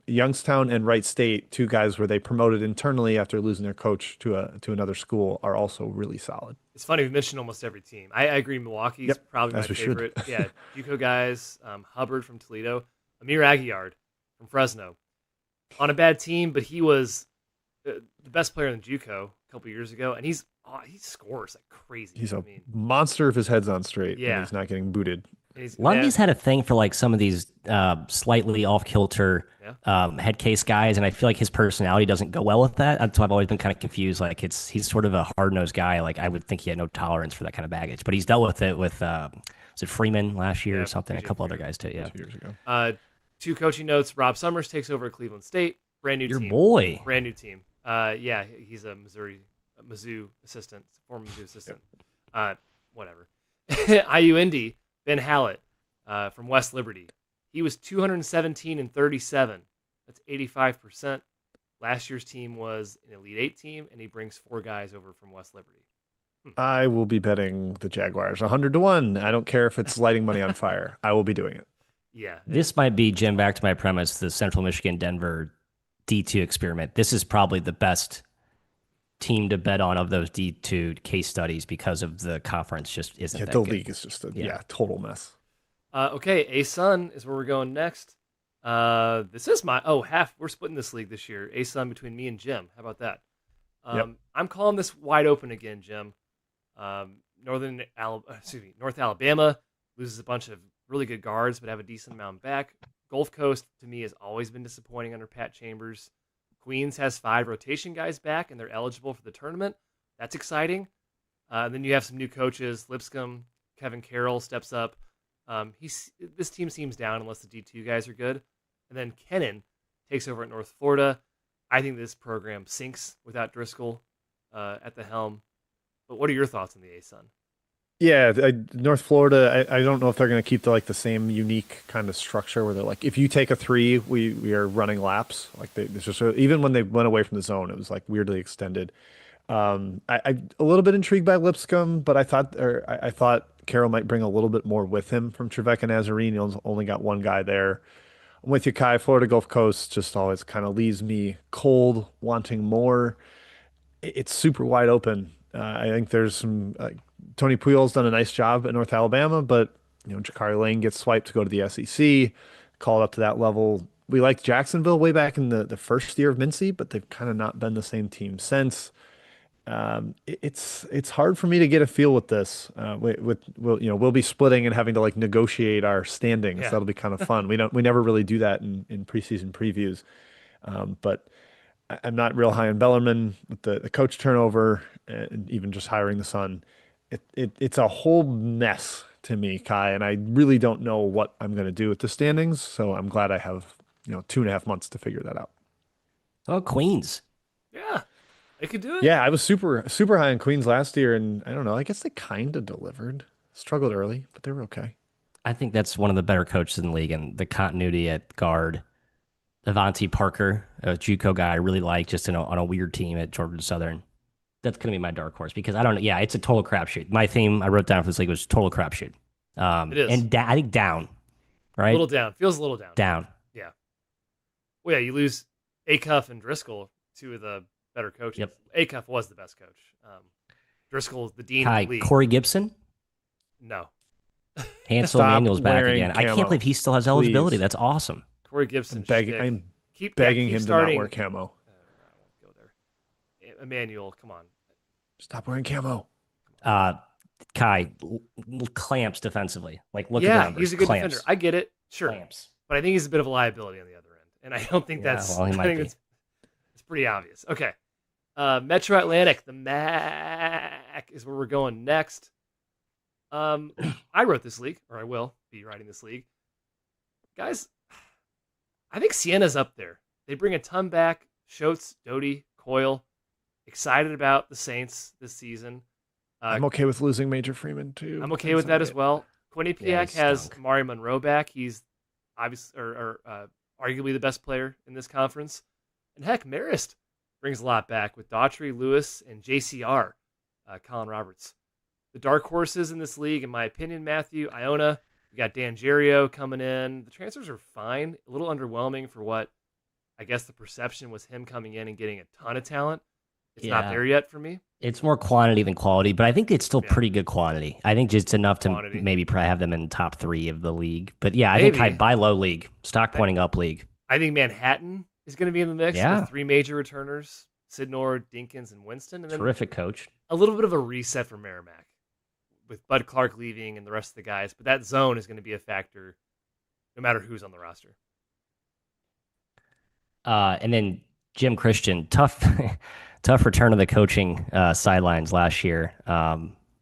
Youngstown and Wright State, two guys where they promoted internally after losing their coach to another school, are also really solid. It's funny, we mentioned almost every team. I agree. Milwaukee's Yep, probably my as we should. favorite. Yeah, JUCO guys, Hubbard from Toledo, Amir Aguiard from Fresno. On a bad team, but he was the best player in JUCO a couple years ago, and he scores like crazy. He's a monster if his head's on straight. Yeah. And he's not getting booted. Lundy's had a thing for like some of these slightly off kilter head case guys, and I feel like his personality doesn't go well with that. That's why I've always been kind of confused. Like he's sort of a hard nosed guy. Like I would think he had no tolerance for that kind of baggage, but he's dealt with it with was it Freeman last year or something? A couple other guys too. Yeah. 2 years ago. Two coaching notes. Rob Summers takes over at Cleveland State. Brand new Your team. boy. Brand new team. Yeah, he's a Mizzou assistant, former Mizzou assistant. Whatever. IU Indy, Ben Hallett from West Liberty. He was 217 and 37. That's 85%. Last year's team was an Elite Eight team, and he brings 4 guys over from West Liberty. I will be betting the Jaguars 100-1. I don't care if it's lighting money on fire. I will be doing it. Yeah. This might be, Jim, back to my premise, the Central Michigan Denver D2 experiment. This is probably the best team to bet on of those D2 case studies because of the conference just isn't Yeah, that the good. league is just a Yeah. total mess. Okay, A-Sun is where we're going next. This is we're splitting this league this year. A-Sun between me and Jim. How about that? Yep. I'm calling this wide open again, Jim. North Alabama loses a bunch of really good guards, but have a decent amount back. Gulf Coast, to me, has always been disappointing under Pat Chambers. Queens has 5 rotation guys back, and they're eligible for the tournament. That's exciting. Then you have some new coaches. Lipscomb, Kevin Carroll steps up. This team seems down unless the D2 guys are good. And then Kennan takes over at North Florida. I think this program sinks without Driscoll at the helm. But what are your thoughts on the A-Sun? Yeah, North Florida. I don't know if they're going to keep the same unique kind of structure where they're like, if you take a 3, we are running laps. Like it's just even when they went away from the zone, it was like weirdly extended. I a little bit intrigued by Lipscomb, but I thought Carroll might bring a little bit more with him from Trevecca Nazarene. He only got one guy there. I'm with you, Kai. Florida Gulf Coast just always kind of leaves me cold, wanting more. It's super wide open. I think there's some Tony Pujols done a nice job at North Alabama, but Jakari Lane gets swiped to go to the SEC, called up to that level. We liked Jacksonville way back in the first year of Mincy, but they've kind of not been the same team since. It's hard for me to get a feel with this. We'll be splitting and having to negotiate our standings. Yeah. That'll be kind of fun. We never really do that in preseason previews. But I'm not real high on Bellarmine with the coach turnover and even just hiring the son. It's a whole mess to me, Kai, and I really don't know what I'm going to do with the standings. So I'm glad I have 2.5 months to figure that out. Oh, Queens. Yeah, they could do it. Yeah, I was super super high on Queens last year, and I don't know. I guess they kind of delivered. Struggled early, but they were okay. I think that's one of the better coaches in the league, and the continuity at guard. Avante Parker, a JUCO guy I really like, just on a weird team at Georgia Southern. That's going to be my dark horse because I don't know. Yeah, it's a total crapshoot. My theme I wrote down for this league was total crapshoot. It is. And I think down, right? A little down. Feels a little down. Down. Yeah. Well, yeah, you lose Acuff and Driscoll, 2 of the better coaches. Yep. Acuff was the best coach. Driscoll is the dean of the league. Corey Gibson? No. Hansel Stop Manuel's back wearing again. I can't camo, believe he still has eligibility. please. That's awesome. Corey Gibson. I'm keep begging him starting. to not wear camo. I won't go there. Emmanuel, come on. Stop wearing camo. Kai, clamps defensively. Look at the Yeah, numbers. he's a good Clamps. defender. I get it. Sure. Clamps. But I think he's a bit of a liability on the other end. And I don't think Yeah, that's well, he I might think be. it's pretty obvious. Okay. Metro Atlantic, the MAC is where we're going next. I wrote this league, or I will be writing this league. Guys, I think Siena's up there. They bring a ton back. Schultz, Doty, Coyle. Excited about the Saints this season. I'm okay with losing Major Freeman too. I'm okay with that as well. Quinnipiac he has stunk. Mari Monroe back. He's obviously arguably the best player in this conference. And heck, Marist brings a lot back with Daughtry, Lewis, and JCR, Colin Roberts. The dark horses in this league, in my opinion, Matthew, Iona. We got Dan Gerio coming in. The transfers are fine. A little underwhelming for what I guess the perception was him coming in and getting a ton of talent. It's not there yet for me. It's more quantity than quality, but I think it's still pretty good quantity. I think just enough Quantity. to maybe probably have them in top 3 of the league. But yeah, I Maybe. think I'd buy low league, stock pointing up league. I think Manhattan is going to be in the mix Yeah. with 3 major returners, Sidnor, Dinkins, and Winston. And then Terrific coach. a little bit of a reset for Merrimack with Bud Clark leaving and the rest of the guys. But that zone is going to be a factor no matter who's on the roster. And then Jim Christian, tough return of the coaching sidelines last year.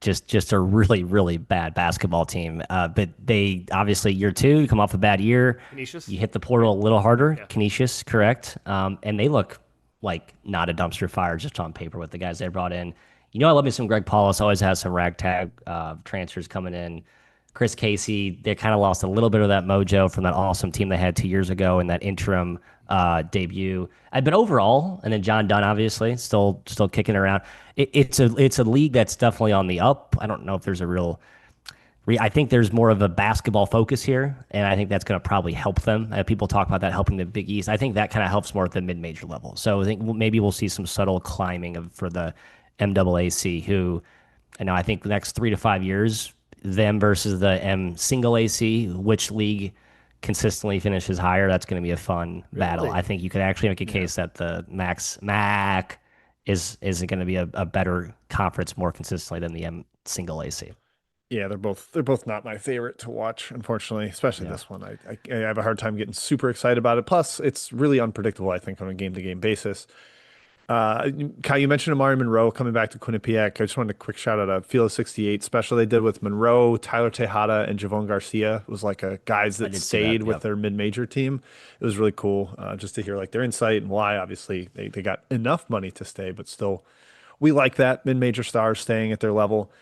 Just a really, really bad basketball team. But they obviously year 2, you come off a bad year. Canisius? You hit the portal a little harder. Yeah. Canisius, correct. And they look like not a dumpster fire just on paper with the guys they brought in. I love me some Greg Paulus, always has some ragtag transfers coming in. Chris Casey, they kind of lost a little bit of that mojo from that awesome team they had 2 years ago in that interim debut. But overall, and then John Dunn, obviously, still kicking around. It's a league that's definitely on the up. I don't know if there's a real I think there's more of a basketball focus here, and I think that's going to probably help them. People talk about that helping the Big East. I think that kind of helps more at the mid-major level. So I think maybe we'll see some subtle climbing for the MAAC, who, I think the next 3 to 5 years, them versus the M single AC, which league consistently finishes higher, that's going to be a fun battle. I think you could actually make a case that the MAC is going to be a better conference more consistently than the M single AC. Yeah, they're both not my favorite to watch, unfortunately, especially this one. I have a hard time getting super excited about it. Plus, it's really unpredictable, I think, on a game-to-game basis. Kai, you mentioned Amari Monroe coming back to Quinnipiac. I just wanted a quick shout out to Field of 68 special they did with Monroe, Tyler Tejada, and Javon Garcia. It was like a guys that stayed with their mid-major team. It was really cool just to hear like their insight and why. Obviously, they got enough money to stay, but still, we like that mid-major stars staying at their level.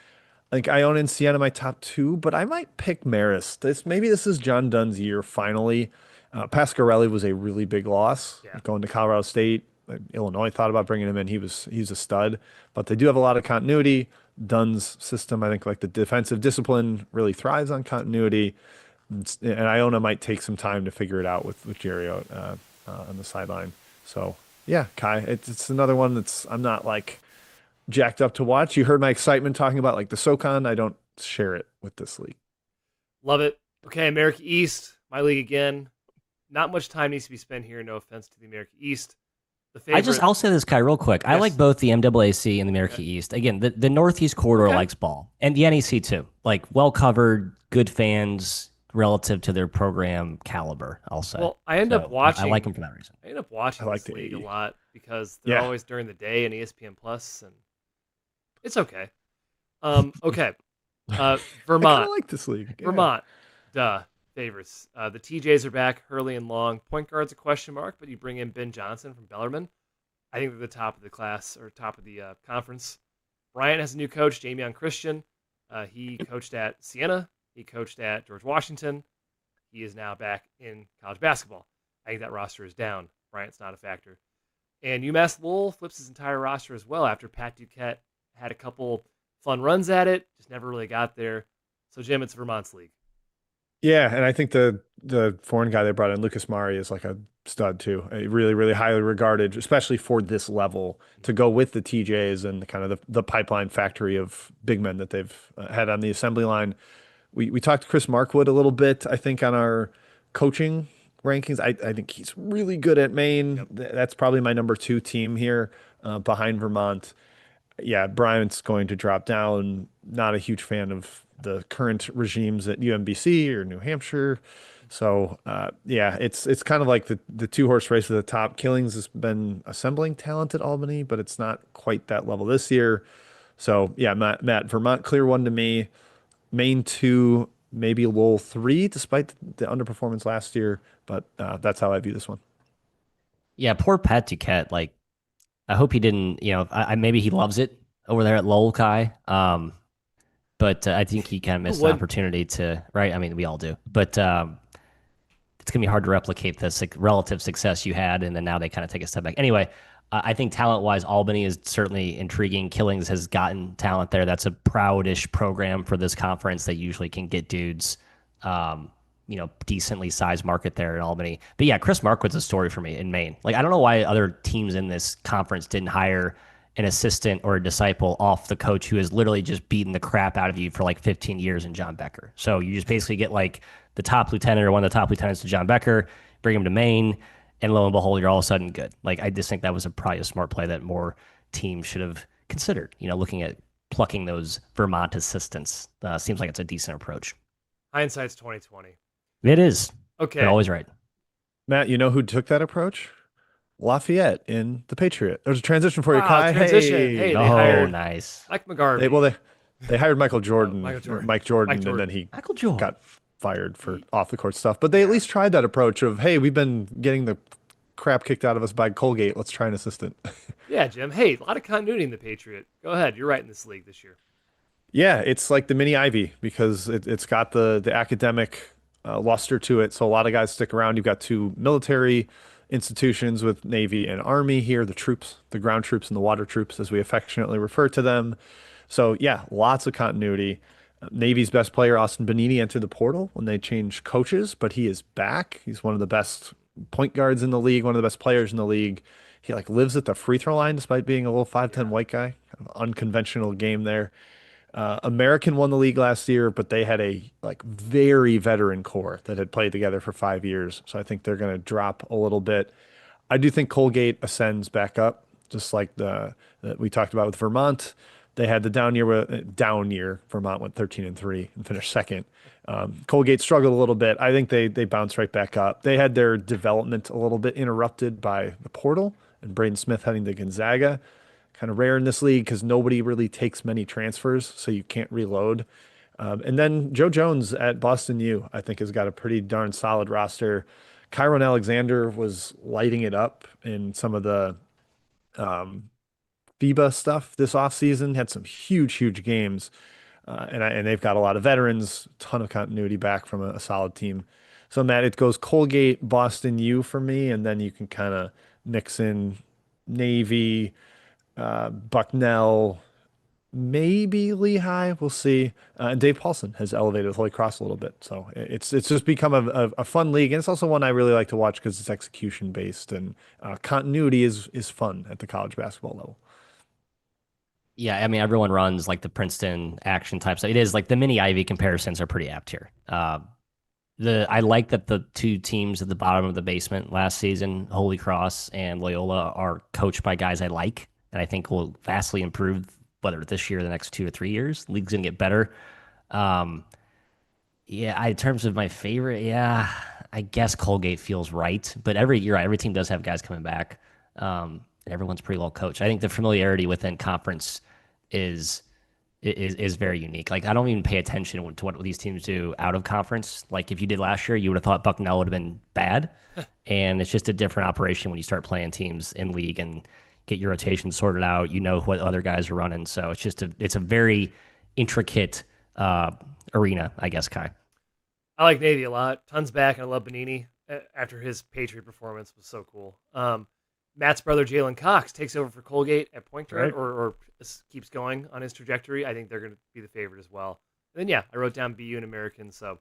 I think Iona and Siena my top two, but I might pick Marist. Maybe this is John Dunn's year finally. Pasquarelli was a really big loss going to Colorado State. Illinois thought about bringing him in. He's a stud, but they do have a lot of continuity. Dunn's system, I think, like the defensive discipline, really thrives on continuity. And Iona might take some time to figure it out with Jerry on the sideline. So yeah, Kai, it's another one I'm not like jacked up to watch. You heard my excitement talking about like the SoCon. I don't share it with this league. Love it. Okay, America East, my league again. Not much time needs to be spent here. No offense to the America East. I'll say this, Kai, real quick. Yes. I like both the MAAC and the America East. Again, the Northeast corridor likes ball, and the NEC too. Like well covered, good fans relative to their program caliber. I'll say. Well, I like them for that reason. I end up watching this league a lot because they're always during the day and ESPN Plus, and it's okay. Okay. Vermont. I like this league. Yeah. Vermont. Favorites. The TJs are back, Hurley and Long. Point guard's a question mark, but you bring in Ben Johnson from Bellarmine. I think they're the top of the class or top of the conference. Bryant has a new coach, Jamion Christian. He coached at Siena. He coached at George Washington. He is now back in college basketball. I think that roster is down. Bryant's not a factor. And UMass Lowell flips his entire roster as well after Pat Duquette had a couple fun runs at it, just never really got there. So, Jim, it's Vermont's league. Yeah, and I think the foreign guy they brought in, Lucas Mari, is like a stud too. Really, really highly regarded, especially for this level, to go with the TJs and kind of the pipeline factory of big men that they've had on the assembly line. We talked to Chris Markwood a little bit, I think, on our coaching rankings. I think he's really good at Maine. Yep. That's probably my number 2 team here behind Vermont. Yeah, Bryant's going to drop down. Not a huge fan of the current regimes at UMBC or New Hampshire. So, it's kind of like the 2-horse race at the top. Killings has been assembling talent at Albany, but it's not quite that level this year. So, yeah, Matt, Vermont, clear 1 to me. Maine 2, maybe Lowell 3, despite the underperformance last year. But that's how I view this one. Yeah, poor Pat Duquette. Like, I hope he didn't, maybe he loves it over there at Lowell, Kai. But I think he kind of missed the opportunity to, right? I mean, we all do. But it's going to be hard to replicate the relative success you had, and then now they kind of take a step back. Anyway, I think talent-wise, Albany is certainly intriguing. Killings has gotten talent there. That's a proudish program for this conference that usually can get dudes, decently sized market there in Albany. But yeah, Chris Markwood's a story for me in Maine. Like, I don't know why other teams in this conference didn't hire an assistant or a disciple off the coach who has literally just beaten the crap out of you for like 15 years in John Becker. So you just basically get like the top lieutenant or one of the top lieutenants to John Becker, bring him to Maine, and lo and behold, you're all of a sudden good. Like, I just think that was probably a smart play that more teams should have considered, looking at plucking those Vermont assistants. Seems like it's a decent approach. Hindsight's 2020. It is. Okay. You're always right. Matt, you know who took that approach? Lafayette in the Patriot. There's a transition for you, Kai. Transition. Hey, they hired nice. Mike McGarvey. They hired Michael Jordan, Mike Jordan, and then he got fired for off the court stuff. But they at least tried that approach of, hey, we've been getting the crap kicked out of us by Colgate. Let's try an assistant. Yeah, Jim. Hey, a lot of continuity in the Patriot. Go ahead. You're right in this league this year. Yeah, it's like the mini Ivy because it's got the academic luster to it. So a lot of guys stick around. You've got 2 military institutions with Navy and Army here, the troops, the ground troops and the water troops, as we affectionately refer to them. So yeah, lots of continuity. Navy's best player, Austin Benini, entered the portal when they changed coaches, but he is back. He's one of the best point guards in the league, one of the best players in the league. He like lives at the free throw line despite being a little 5'10" Yeah. white guy. Kind of unconventional game there. American won the league last year, but they had a like very veteran core that had played together for 5 years. So I think they're going to drop a little bit. I do think Colgate ascends back up, just like the that we talked about with Vermont. They had the down year. Down year. Vermont went 13-3 and finished second. Colgate struggled a little bit. I think they bounced right back up. They had their development a little bit interrupted by the portal and Braden Smith heading to Gonzaga. Kind of rare in this league because nobody really takes many transfers, so you can't reload. And then Joe Jones at Boston U, I think, has got a pretty darn solid roster. Kyron Alexander was lighting it up in some of the um, FIBA stuff this offseason, had some huge games. And they've got a lot of veterans, ton of continuity back from a solid team. So, Matt, it goes Colgate, Boston U for me, and then you can kind of mix in Navy, Bucknell, maybe Lehigh. We'll see. And Dave Paulson has elevated Holy Cross a little bit, so it's just become a fun league, and it's also one I really like to watch because it's execution based and continuity is fun at the college basketball level. Yeah, I mean, everyone runs like the Princeton action type. So it is like the mini Ivy comparisons are pretty apt here. I like that the two teams at the bottom of the basement last season, Holy Cross and Loyola, are coached by guys I like, and I think will vastly improve whether this year or the next 2 or 3 years. League's gonna get better. Um, yeah, in terms of my favorite, yeah, I guess Colgate feels right. But every team does have guys coming back. And everyone's pretty well coached. I think the familiarity within conference is is very unique. Like I don't even pay attention to what these teams do out of conference. Like if you did last year, you would have thought Bucknell would have been bad, and it's just a different operation when you start playing teams in league and get your rotation sorted out. You know what other guys are running, so it's a very intricate arena, I guess, Kai. I like Navy a lot. Tons back, and I love Benini after his Patriot performance was so cool. Matt's brother Jalen Cox takes over for Colgate at point guard, Right. or keeps going on his trajectory. I think they're going to be the favorite as well. And then I wrote down BU and American, so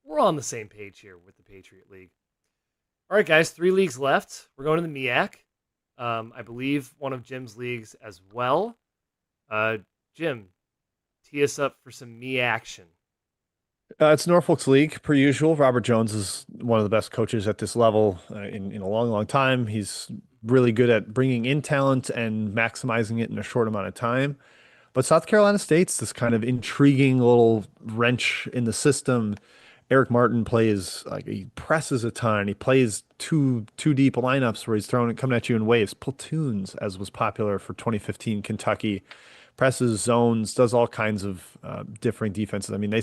we're all on the same page here with the Patriot League. All right, guys, 3 leagues left. We're going to the MEAC. I believe one of Jim's leagues as well. Jim, tee us up for some me action. It's Norfolk's league, per usual. Robert Jones is one of the best coaches at this level in a long time. He's really good at bringing in talent and maximizing it in a short amount of time. But South Carolina State's this kind of intriguing little wrench in the system. Eric Martin plays like he presses a ton. He plays two deep lineups where he's throwing it coming at you in waves, platoons, as was popular for 2015 Kentucky. Presses zones, does all kinds of different defenses. I mean,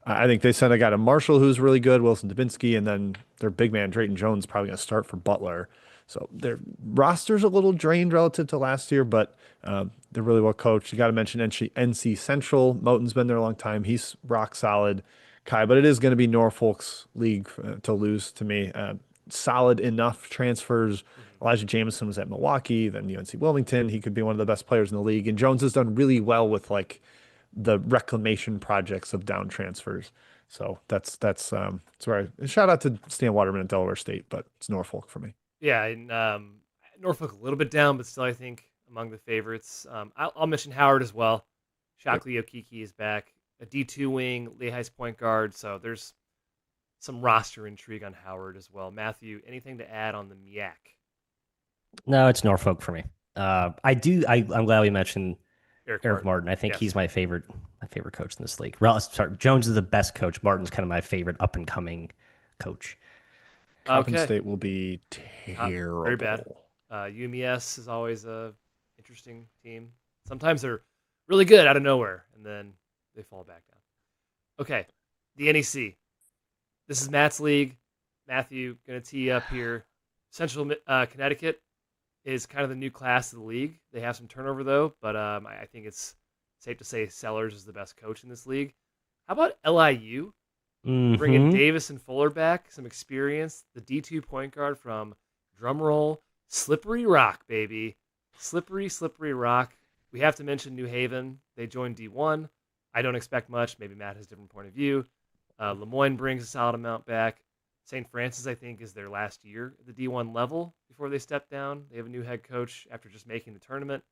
I think they sent a guy to Marshall who's really good, Wilson Dubinsky, and then their big man Drayton Jones probably going to start for Butler. So their roster's a little drained relative to last year, but they're really well coached. You got to mention NC Central. Moten's been there a long time. He's rock solid, Kai. But it is going to be Norfolk's league to lose to me. Solid enough transfers. Elijah Jameson was at Milwaukee, then UNC Wilmington. He could be one of the best players in the league. And Jones has done really well with like the reclamation projects of down transfers. So that's where shout out to Stan Waterman at Delaware State, but it's Norfolk for me. Yeah, and Norfolk a little bit down, but still I think among the favorites. I'll mention Howard as well. Shockley Okiki is back. A D2 wing, Lehigh's point guard. So there's some roster intrigue on Howard as well. Matthew, anything to add on the MEAC? No, it's Norfolk for me. I'm glad we mentioned Eric Martin. I think Yes. he's my favorite coach in this league. Sorry, Jones is the best coach. Martin's kind of my favorite up and coming coach. Coppin State will be terrible. Very bad. UMES is always a interesting team. Sometimes they're really good out of nowhere, and then they fall back down. Okay, the NEC. This is Matt's league. Matthew, going to tee you up here. Central Connecticut is kind of the new class of the league. They have some turnover, though, but I think it's safe to say Sellers is the best coach in this league. How about LIU? Bringing Davis and Fuller back, some experience. The D2 point guard from, drumroll, Slippery Rock, baby. Slippery Rock. We have to mention New Haven. They joined D1. I don't expect much. Maybe Matt has a different point of view. Lemoyne brings a solid amount back. St. Francis, I think, is their last year at the D1 level before they step down. They have a new head coach after just making the tournament.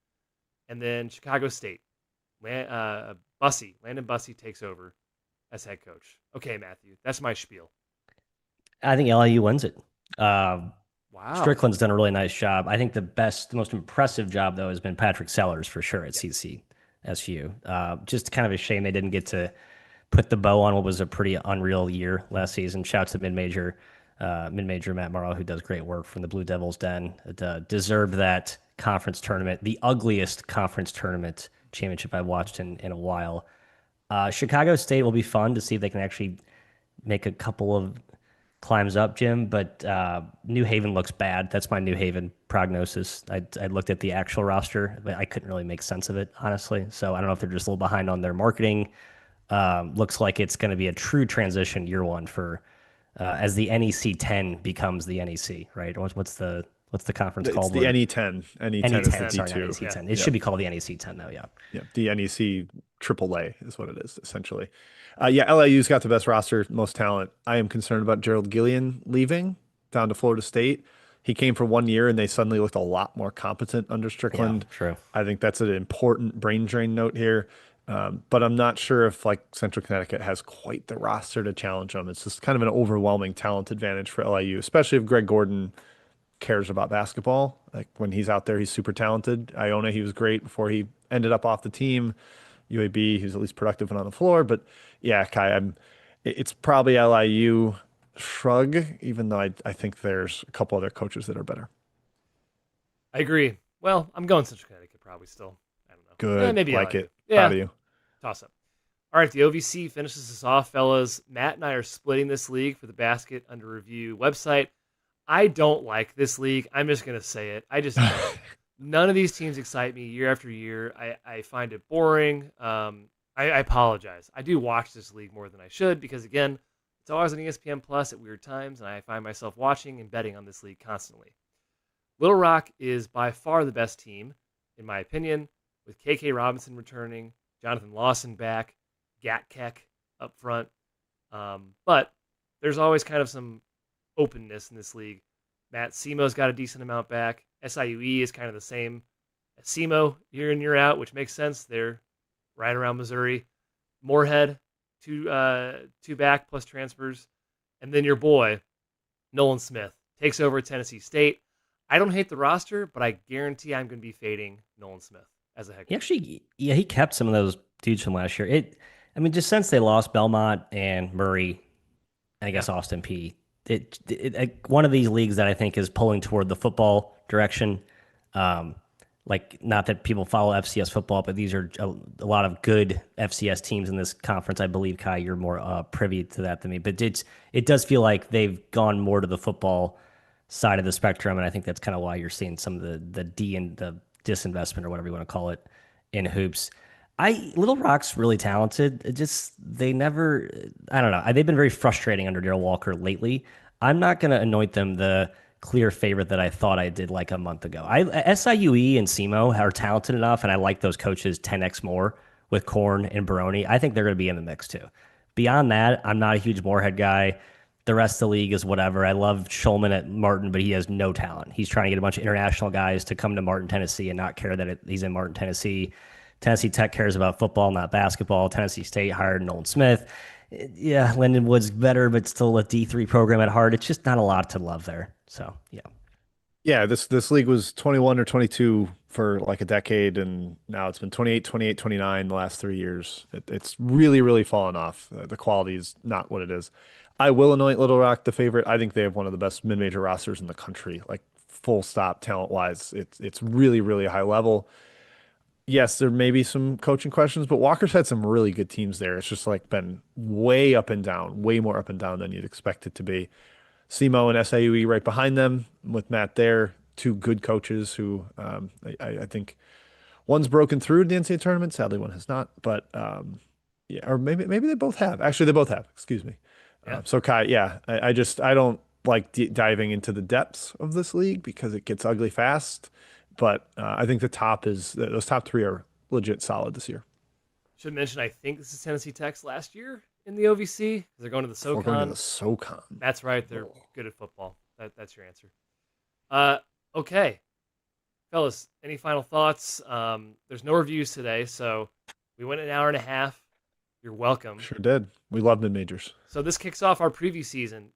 And then Chicago State. Landon Bussey takes over as head coach. Okay, Matthew, that's my spiel. I think LIU wins it. Wow. Strickland's done a really nice job. I think the most impressive job, though, has been Patrick Sellers for sure at CCSU. Just kind of a shame they didn't get to put the bow on what was a pretty unreal year last season. Shouts to mid-major Matt Morrow, who does great work from the Blue Devils Den. It deserved that conference tournament, the ugliest conference tournament championship I've watched in a while. Chicago State will be fun to see if they can actually make a couple of climbs up, Jim, but New Haven looks bad. That's my New Haven prognosis. I looked at the actual roster, but I couldn't really make sense of it, honestly. So I don't know if they're just a little behind on their marketing. Looks like it's going to be a true transition year one for as the NEC 10 becomes the NEC, right? What's the conference It's called? the NE10. NE10 is the sorry, D2. not NEC 10. It Yeah. should be called the NEC 10 though, yeah. Yeah, the NEC AAA is what it is, essentially. Yeah, LIU's got the best roster, most talent. I am concerned about Gerald Gillian leaving down to Florida State. He came for 1 year, and they suddenly looked a lot more competent under Strickland. Yeah, true. I think that's an important brain drain note here. But I'm not sure if like Central Connecticut has quite the roster to challenge them. It's just kind of an overwhelming talent advantage for LIU, especially if Greg Gordon cares about basketball. Like when he's out there, he's super talented. Iona, he was great before he ended up off the team. UAB, he's at least productive and on the floor. But yeah, Kai, it's probably LIU shrug, even though I think there's a couple other coaches that are better. I agree. Well, I'm going Central Connecticut probably still. I don't know. Good. Maybe like LIU. it. Yeah. Proud of you. Toss up. All right, the OVC finishes us off, fellas. Matt and I are splitting this league for the Basket Under Review website. I don't like this league. I'm just going to say it. I just don't. None of these teams excite me year after year. I find it boring. I apologize. I do watch this league more than I should because, again, it's always on ESPN Plus at weird times, and I find myself watching and betting on this league constantly. Little Rock is by far the best team, in my opinion, with KK Robinson returning, Jonathan Lawson back, Gatkek up front. But there's always kind of some openness in this league. Matt Semo's got a decent amount back. SIUE is kind of the same as Semo year in, year out, which makes sense. They're right around Missouri. Moorhead, two back plus transfers. And then your boy, Nolan Smith, takes over at Tennessee State. I don't hate the roster, but I guarantee I'm going to be fading Nolan Smith as a head coach. He kept some of those dudes from last year. Just since they lost Belmont and Murray, and I guess Austin P, one of these leagues that I think is pulling toward the football direction. Not that people follow FCS football, but these are a lot of good FCS teams in this conference. I believe, Kai, you're more privy to that than me. But it does feel like they've gone more to the football side of the spectrum, and I think that's kind of why you're seeing some of the disinvestment or whatever you want to call it in hoops. Little Rock's really talented. They never, I don't know. They've been very frustrating under Darrell Walker lately. I'm not going to anoint them the clear favorite that I thought I did like a month ago. SIUE and SEMO are talented enough, and I like those coaches 10x more with Korn and Baroni. I think they're going to be in the mix too. Beyond that, I'm not a huge Moorhead guy. The rest of the league is whatever. I love Schulman at Martin, but he has no talent. He's trying to get a bunch of international guys to come to Martin, Tennessee, and not care that he's in Martin, Tennessee. Tennessee Tech cares about football, not basketball. Tennessee State hired Nolan Smith. Yeah, Lyndon Wood's better, but still a D3 program at heart. It's just not a lot to love there. So, yeah. Yeah, this league was 21 or 22 for like a decade, and now it's been 28, 28, 29 the last 3 years. It's really, really fallen off. The quality is not what it is. I will anoint Little Rock the favorite. I think they have one of the best mid-major rosters in the country, like full stop talent-wise. It's really, really high level. Yes, there may be some coaching questions, but Walker's had some really good teams there. It's just like been way up and down, way more up and down than you'd expect it to be. SEMO and SIUE right behind them with Matt there, two good coaches who I think one's broken through the NCAA tournament. Sadly, one has not, but yeah, or maybe they both have. Actually, they both have. Excuse me. Yeah. So Kai, yeah, I don't like diving into the depths of this league because it gets ugly fast. But I think those top three are legit solid this year. Should mention, I think this is Tennessee Tech's last year in the OVC. They're going to the SoCon. We're going to the SoCon. That's right. They're good at football. That's your answer. Okay. Fellas, any final thoughts? There's no reviews today, so we went an hour and a half. You're welcome. Sure did. We love mid-majors. So this kicks off our preview season.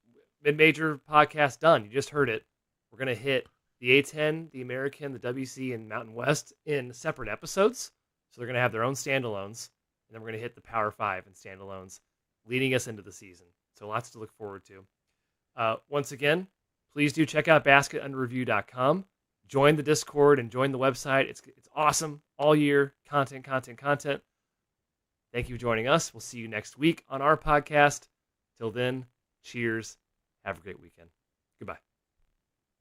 Mid-major podcast done. You just heard it. We're going to hit the A10, the American, the WC, and Mountain West in separate episodes. So they're going to have their own standalones. And then we're going to hit the Power 5 and standalones, leading us into the season. So lots to look forward to. Once again, please do check out basketunderreview.com. Join the Discord and join the website. It's awesome. All year. Content. Thank you for joining us. We'll see you next week on our podcast. Till then, cheers. Have a great weekend. Goodbye.